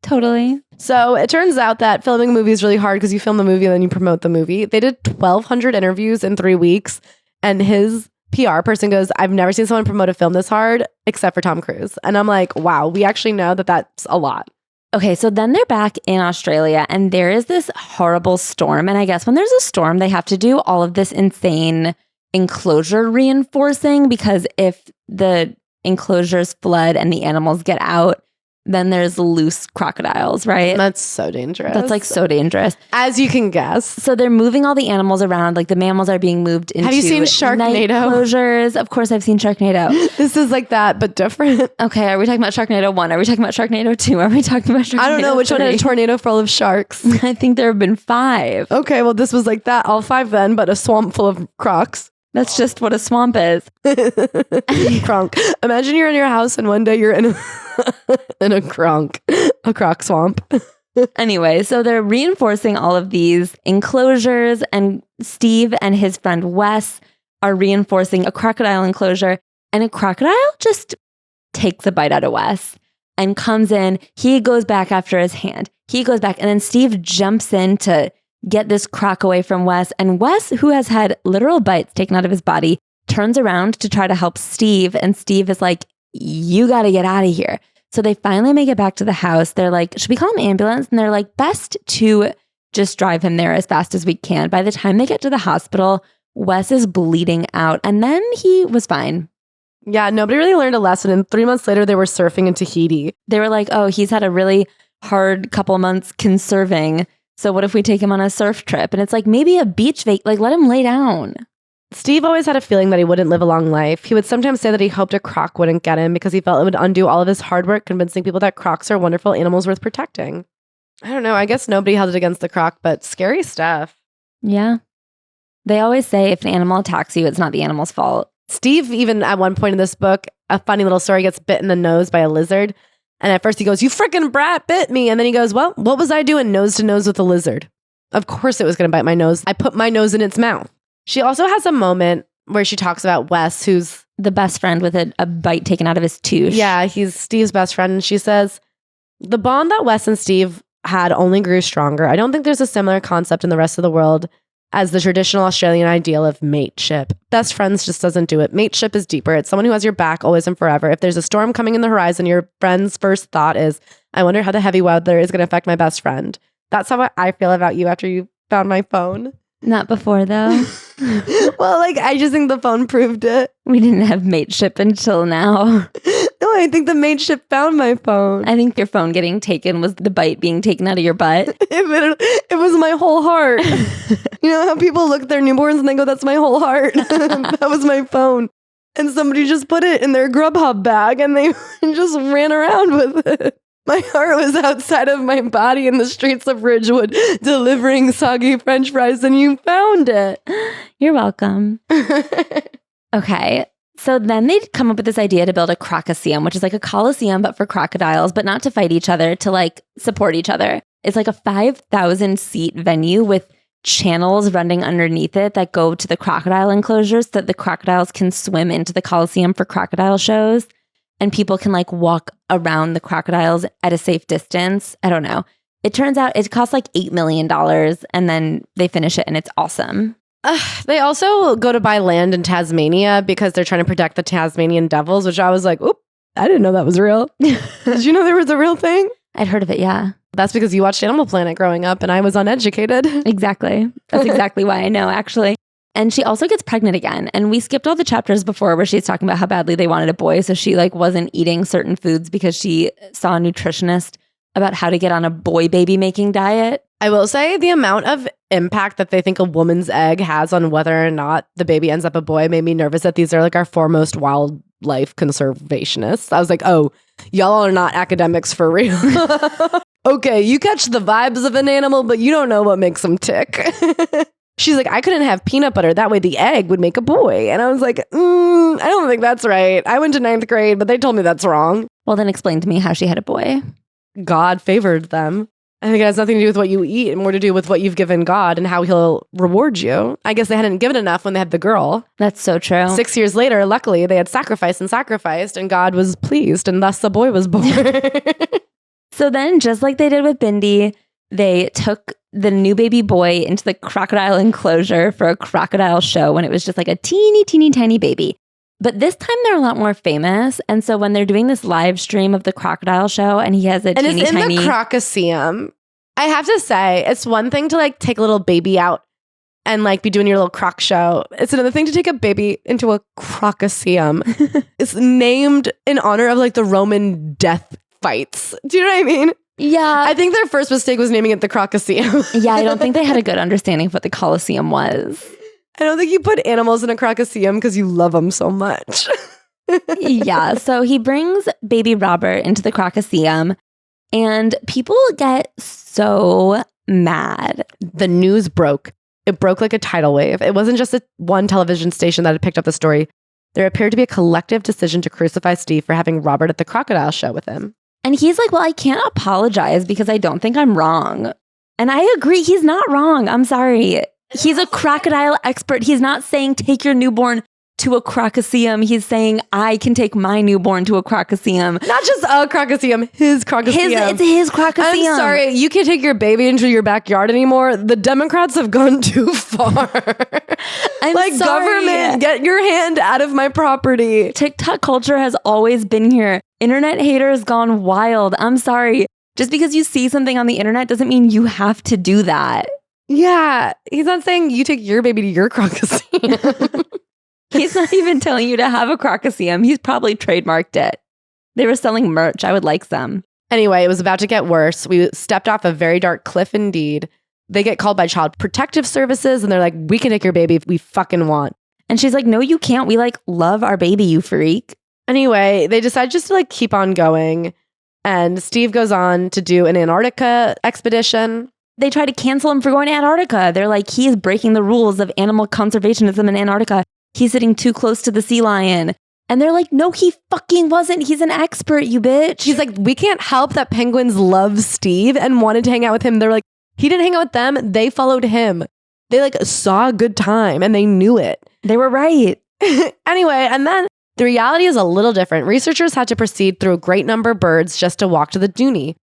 Totally. So it turns out that filming a movie is really hard because you film the movie and then you promote the movie. They did 1,200 interviews in 3 weeks. And his PR person goes, I've never seen someone promote a film this hard except for Tom Cruise. And I'm like, wow, we actually know that that's a lot. Okay, so then they're back in Australia and there is this horrible storm. And I guess when there's a storm, they have to do all of this insane enclosure reinforcing because if the enclosures flood and the animals get out, then there's loose crocodiles, right? That's so dangerous. That's like so dangerous. As you can guess. So they're moving all the animals around. Like the mammals are being moved into Have you seen Sharknado? Enclosures. Of course, I've seen Sharknado. This is like that, but different. Okay, are we talking about Sharknado 1? Are we talking about Sharknado 2? Are we talking about Sharknado I don't know which 3? one had a tornado full of sharks. I think there have been 5. Okay, well, this was like that. All 5 then, but a swamp full of crocs. That's just what a swamp is. Cronk. Imagine you're in your house and one day you're in a croc swamp. Anyway, so they're reinforcing all of these enclosures and Steve and his friend Wes are reinforcing a crocodile enclosure and a crocodile just takes a bite out of Wes and comes in. He goes back after his hand. He goes back and then Steve jumps in to get this croc away from Wes. And Wes, who has had literal bites taken out of his body, turns around to try to help Steve. And Steve is like, you got to get out of here. So they finally make it back to the house. They're like, should we call an ambulance? And they're like, best to just drive him there as fast as we can. By the time they get to the hospital, Wes is bleeding out. And then he was fine. Yeah, nobody really learned a lesson. And 3 months later, they were surfing in Tahiti. They were like, oh, he's had a really hard couple months conserving. So what if we take him on a surf trip? And it's like, maybe a beach vac, like let him lay down. Steve always had a feeling that he wouldn't live a long life. He would sometimes say that he hoped a croc wouldn't get him because he felt it would undo all of his hard work convincing people that crocs are wonderful animals worth protecting. I don't know. I guess nobody held it against the croc, but scary stuff. Yeah. They always say if an animal attacks you, it's not the animal's fault. Steve, even at one point in this book, a funny little story, gets bit in the nose by a lizard. And at first he goes, you freaking brat bit me. And then he goes, well, what was I doing nose to nose with a lizard? Of course it was going to bite my nose. I put my nose in its mouth. She also has a moment where she talks about Wes, who's the best friend with a bite taken out of his tooth. Yeah, he's Steve's best friend. And she says, the bond that Wes and Steve had only grew stronger. I don't think there's a similar concept in the rest of the world as the traditional Australian ideal of mateship. Best friends just doesn't do it. Mateship is deeper. It's someone who has your back always and forever. If there's a storm coming in the horizon, your friend's first thought is, I wonder how the heavy weather is going to affect my best friend. That's how I feel about you after you found my phone. Not before, though. Well, like, I just think the phone proved it. We didn't have mateship until now. No, I think the mateship found my phone. I think your phone getting taken was the bite being taken out of your butt. It was my whole heart. You know how people look at their newborns and they go, that's my whole heart. That was my phone. And somebody just put it in their Grubhub bag and they just ran around with it. My heart was outside of my body in the streets of Ridgewood delivering soggy French fries, and you found it. You're welcome. Okay. So then they'd come up with this idea to build a crocoseum, which is like a coliseum, but for crocodiles, but not to fight each other, to like support each other. It's like a 5,000 seat venue with channels running underneath it that go to the crocodile enclosures so that the crocodiles can swim into the coliseum for crocodile shows. And people can like walk around the crocodiles at a safe distance. I don't know. It turns out it costs like $8 million and then they finish it and it's awesome. They also go to buy land in Tasmania because they're trying to protect the Tasmanian devils, which I was like, oop, I didn't know that was real. Did you know there was a real thing? I'd heard of it, yeah. That's because you watched Animal Planet growing up and I was uneducated. Exactly. That's exactly why I know, actually. And she also gets pregnant again. And we skipped all the chapters before where she's talking about how badly they wanted a boy. So she like wasn't eating certain foods because she saw a nutritionist about how to get on a boy baby making diet. I will say the amount of impact that they think a woman's egg has on whether or not the baby ends up a boy made me nervous that these are like our foremost wildlife conservationists. I was like, oh, y'all are not academics for real. Okay, you catch the vibes of an animal, but you don't know what makes them tick. She's like, I couldn't have peanut butter. That way the egg would make a boy. And I was like, I don't think that's right. I went to 9th grade, but they told me that's wrong. Well, then explain to me how she had a boy. God favored them. I think it has nothing to do with what you eat and more to do with what you've given God and how he'll reward you. I guess they hadn't given enough when they had the girl. That's so true. 6 years later, luckily, they had sacrificed and God was pleased and thus the boy was born. So then, just like they did with Bindi, they took the new baby boy into the crocodile enclosure for a crocodile show when it was just like a teeny, teeny, tiny baby. But this time they're a lot more famous. And so when they're doing this live stream of the crocodile show and he has a teeny, it's in tiny... the crocoseum. I have to say, it's one thing to like take a little baby out and like be doing your little croc show. It's another thing to take a baby into a crocoseum. It's named in honor of like the Roman death fights. Do you know what I mean? Yeah. I think their first mistake was naming it the Crocoseum. Yeah, I don't think they had a good understanding of what the Colosseum was. I don't think you put animals in a Crocoseum because you love them so much. Yeah, so he brings baby Robert into the Crocoseum and people get so mad. The news broke. It broke like a tidal wave. It wasn't just one television station that had picked up the story. There appeared to be a collective decision to crucify Steve for having Robert at the crocodile show with him. And he's like, well, I can't apologize because I don't think I'm wrong. And I agree. He's not wrong. I'm sorry. He's a crocodile expert. He's not saying take your newborn to a crocoseum. He's saying I can take my newborn to a crocoseum. Not just a crocoseum, his crocoseum. It's his crocoseum. I'm sorry, you can't take your baby into your backyard anymore. The Democrats have gone too far. I'm like, sorry. Government, get your hand out of my property. TikTok culture has always been here. Internet haters gone wild. I'm sorry. Just because you see something on the internet doesn't mean you have to do that. Yeah, he's not saying you take your baby to your crocoseum. He's not even telling you to have a crocoseum. He's probably trademarked it. They were selling merch. I would like some. Anyway, it was about to get worse. We stepped off a very dark cliff indeed. They get called by Child Protective Services and they're like, we can take your baby if we fucking want. And she's like, no, you can't. We like love our baby, you freak. Anyway, they decide just to like keep on going. And Steve goes on to do an Antarctica expedition. They try to cancel him for going to Antarctica. They're like, he is breaking the rules of animal conservationism in Antarctica. He's sitting too close to the sea lion. And they're like, no, he fucking wasn't. He's an expert, you bitch. He's like, we can't help that penguins love Steve and wanted to hang out with him. They're like, he didn't hang out with them. They followed him. They like saw a good time and they knew it. They were right. Anyway, and then the reality is a little different. Researchers had to proceed through a great number of birds just to walk to the Dooney.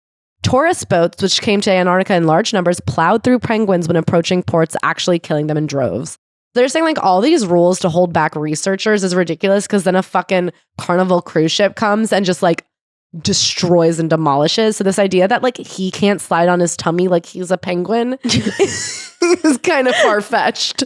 Tourist boats, which came to Antarctica in large numbers, plowed through penguins when approaching ports, actually killing them in droves. They're saying like all these rules to hold back researchers is ridiculous because then a fucking Carnival cruise ship comes and just like destroys and demolishes. So this idea that like he can't slide on his tummy like he's a penguin is kind of far-fetched.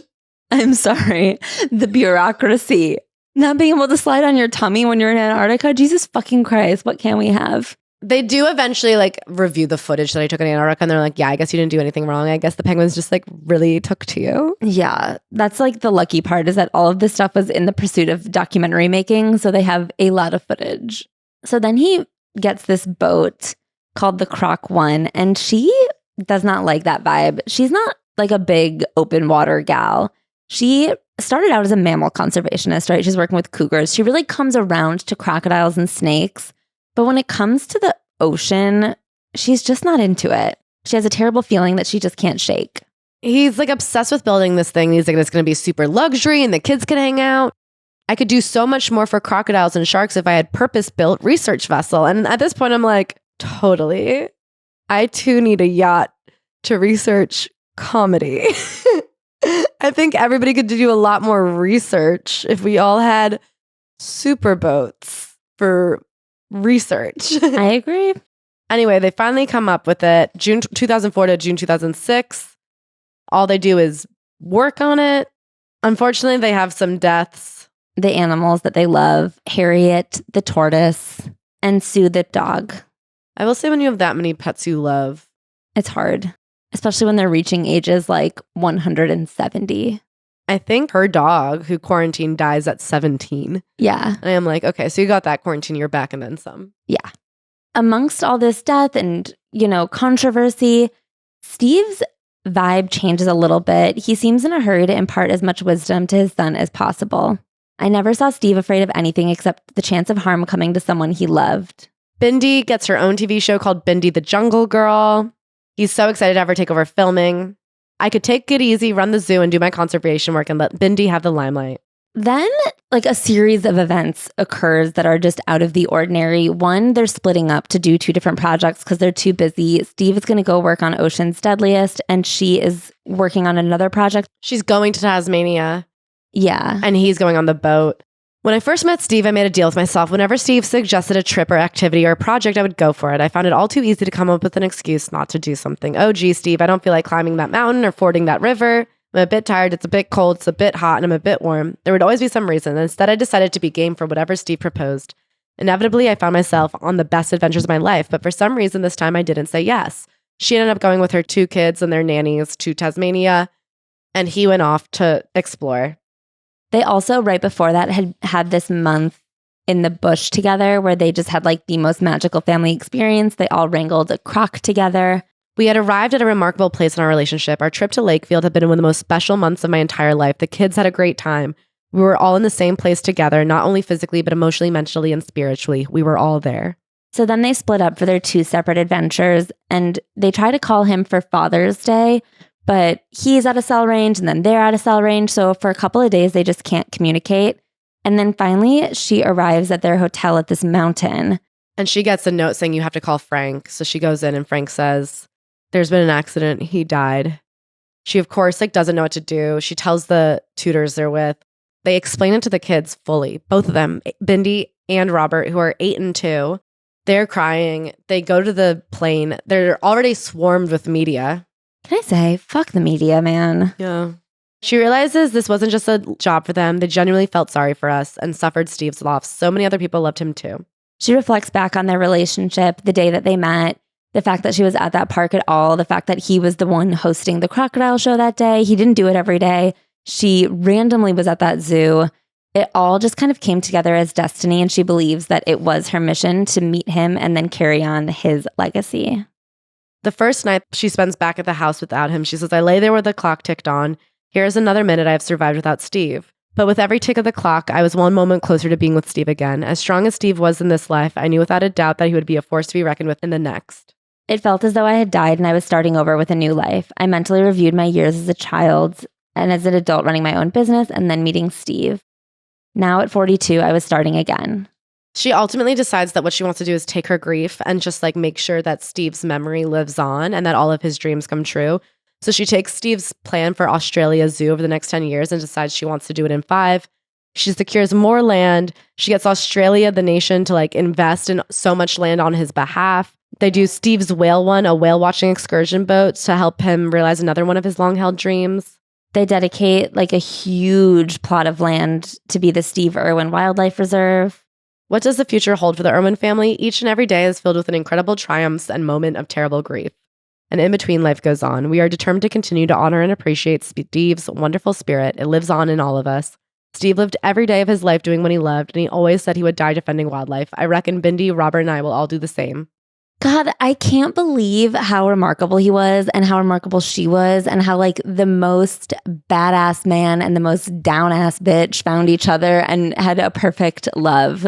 I'm sorry. The bureaucracy. Not being able to slide on your tummy when you're in Antarctica. Jesus fucking Christ. What can we have? They do eventually like review the footage that I took in Antarctica and they're like, yeah, I guess you didn't do anything wrong. I guess the penguins just like really took to you. Yeah. That's like the lucky part is that all of this stuff was in the pursuit of documentary making. So they have a lot of footage. So then he gets this boat called the Croc One and she does not like that vibe. She's not like a big open water gal. She started out as a mammal conservationist, right? She's working with cougars. She really comes around to crocodiles and snakes. But when it comes to the ocean, she's just not into it. She has a terrible feeling that she just can't shake. He's like obsessed with building this thing. He's like, it's going to be super luxury and the kids can hang out. I could do so much more for crocodiles and sharks if I had purpose-built research vessel. And at this point, I'm like, totally. I too need a yacht to research comedy. I think everybody could do a lot more research if we all had super boats for research. I agree. Anyway, they finally come up with it. June 2004 to June 2006. All they do is work on it. Unfortunately, they have some deaths. The animals that they love, Harriet, the tortoise, and Sue, the dog. I will say when you have that many pets you love, it's hard, especially when they're reaching ages like 170. I think her dog, who quarantined, dies at 17. Yeah. And I'm like, okay, so you got that quarantine year back and then some. Yeah. Amongst all this death and, controversy, Steve's vibe changes a little bit. He seems in a hurry to impart as much wisdom to his son as possible. I never saw Steve afraid of anything except the chance of harm coming to someone he loved. Bindi gets her own TV show called Bindi the Jungle Girl. He's so excited to have her take over filming. I could take it easy, run the zoo, and do my conservation work and let Bindi have the limelight. Then, a series of events occurs that are just out of the ordinary. One, they're splitting up to do two different projects because they're too busy. Steve is going to go work on Ocean's Deadliest, and she is working on another project. She's going to Tasmania. Yeah. And he's going on the boat. When I first met Steve, I made a deal with myself. Whenever Steve suggested a trip or activity or a project, I would go for it. I found it all too easy to come up with an excuse not to do something. Oh, gee, Steve, I don't feel like climbing that mountain or fording that river. I'm a bit tired, it's a bit cold, it's a bit hot, and I'm a bit warm. There would always be some reason. Instead, I decided to be game for whatever Steve proposed. Inevitably, I found myself on the best adventures of my life, but for some reason, this time I didn't say yes. She ended up going with her 2 kids and their nannies to Tasmania, and he went off to explore. They also, right before that, had this month in the bush together where they just had the most magical family experience. They all wrangled a croc together. We had arrived at a remarkable place in our relationship. Our trip to Lakefield had been one of the most special months of my entire life. The kids had a great time. We were all in the same place together, not only physically, but emotionally, mentally, and spiritually. We were all there. So then they split up for their 2 separate adventures, and they try to call him for Father's Day, but he's out of cell range, and then they're out of cell range. So for a couple of days, they just can't communicate. And then finally, she arrives at their hotel at this mountain. And she gets a note saying you have to call Frank. So she goes in and Frank says, there's been an accident. He died. She, of course, doesn't know what to do. She tells the tutors they're with. They explain it to the kids fully. Both of them, Bindi and Robert, who are 8 and 2. They're crying. They go to the plane. They're already swarmed with media. Can I say, fuck the media, man? Yeah. She realizes this wasn't just a job for them. They genuinely felt sorry for us and suffered Steve's loss. So many other people loved him too. She reflects back on their relationship, the day that they met, the fact that she was at that park at all, the fact that he was the one hosting the crocodile show that day. He didn't do it every day. She randomly was at that zoo. It all just kind of came together as destiny, and she believes that it was her mission to meet him and then carry on his legacy. The first night she spends back at the house without him, she says, I lay there where the clock ticked on. Here's another minute I have survived without Steve. But with every tick of the clock, I was one moment closer to being with Steve again. As strong as Steve was in this life, I knew without a doubt that he would be a force to be reckoned with in the next. It felt as though I had died and I was starting over with a new life. I mentally reviewed my years as a child and as an adult running my own business and then meeting Steve. Now at 42, I was starting again. She ultimately decides that what she wants to do is take her grief and just like make sure that Steve's memory lives on and that all of his dreams come true. So she takes Steve's plan for Australia Zoo over the next 10 years and decides she wants to do it in 5. She secures more land. She gets Australia, the nation, to like invest in so much land on his behalf. They do Steve's whale one, a whale watching excursion boat to help him realize another one of his long held dreams. They dedicate like a huge plot of land to be the Steve Irwin Wildlife Reserve. What does the future hold for the Irwin family? Each and every day is filled with an incredible triumphs and moment of terrible grief. And in between, life goes on. We are determined to continue to honor and appreciate Steve's wonderful spirit. It lives on in all of us. Steve lived every day of his life doing what he loved, and he always said he would die defending wildlife. I reckon Bindi, Robert, and I will all do the same. God, I can't believe how remarkable he was and how remarkable she was and how like the most badass man and the most down ass bitch found each other and had a perfect love.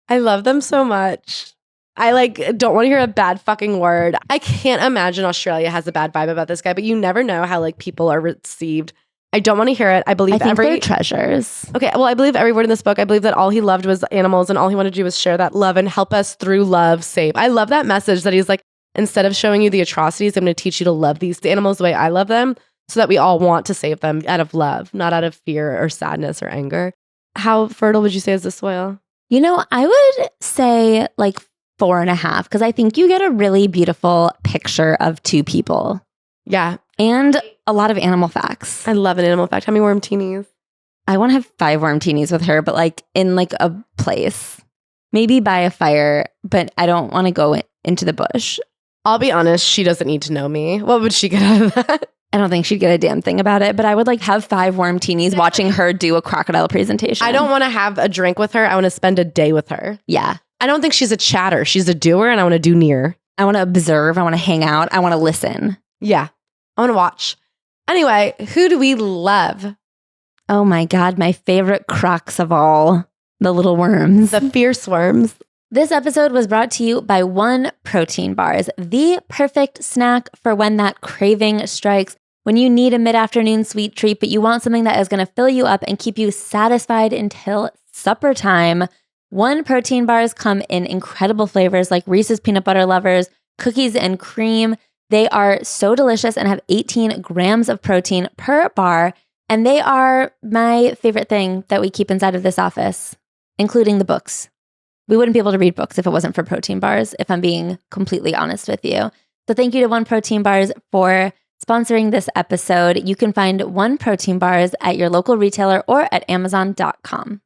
I love them so much. I like don't want to hear a bad fucking word. I can't imagine Australia has a bad vibe about this guy, but you never know how like people are received. I don't want to hear it. I believe they're treasures. Okay, well, I believe every word in this book. I believe that all he loved was animals and all he wanted to do was share that love and help us through love save. I love that message that he's like, instead of showing you the atrocities, I'm going to teach you to love these animals the way I love them so that we all want to save them out of love, not out of fear or sadness or anger. How fertile would you say is the soil? You know, I would say like 4.5 because I think you get a really beautiful picture of two people. Yeah. And a lot of animal facts. I love an animal fact. How many worm teenies? I want to have 5 worm teenies with her, but like in like a place. Maybe by a fire, but I don't want to go into the bush. I'll be honest, she doesn't need to know me. What would she get out of that? I don't think she'd get a damn thing about it, but I would like have 5 worm teenies watching her do a crocodile presentation. I don't want to have a drink with her. I want to spend a day with her. Yeah. I don't think she's a chatter. She's a doer, and I want to do near. I want to observe. I want to hang out. I want to listen. Yeah. I want to watch. Anyway, who do we love? Oh my God, my favorite crocs of all, the little worms. The fierce worms. This episode was brought to you by One Protein Bars, the perfect snack for when that craving strikes, when you need a mid-afternoon sweet treat, but you want something that is going to fill you up and keep you satisfied until supper time. One Protein Bars come in incredible flavors like Reese's Peanut Butter Lovers, cookies and cream. They are so delicious and have 18 grams of protein per bar. And they are my favorite thing that we keep inside of this office, including the books. We wouldn't be able to read books if it wasn't for protein bars, if I'm being completely honest with you. So thank you to One Protein Bars for sponsoring this episode. You can find One Protein Bars at your local retailer or at Amazon.com.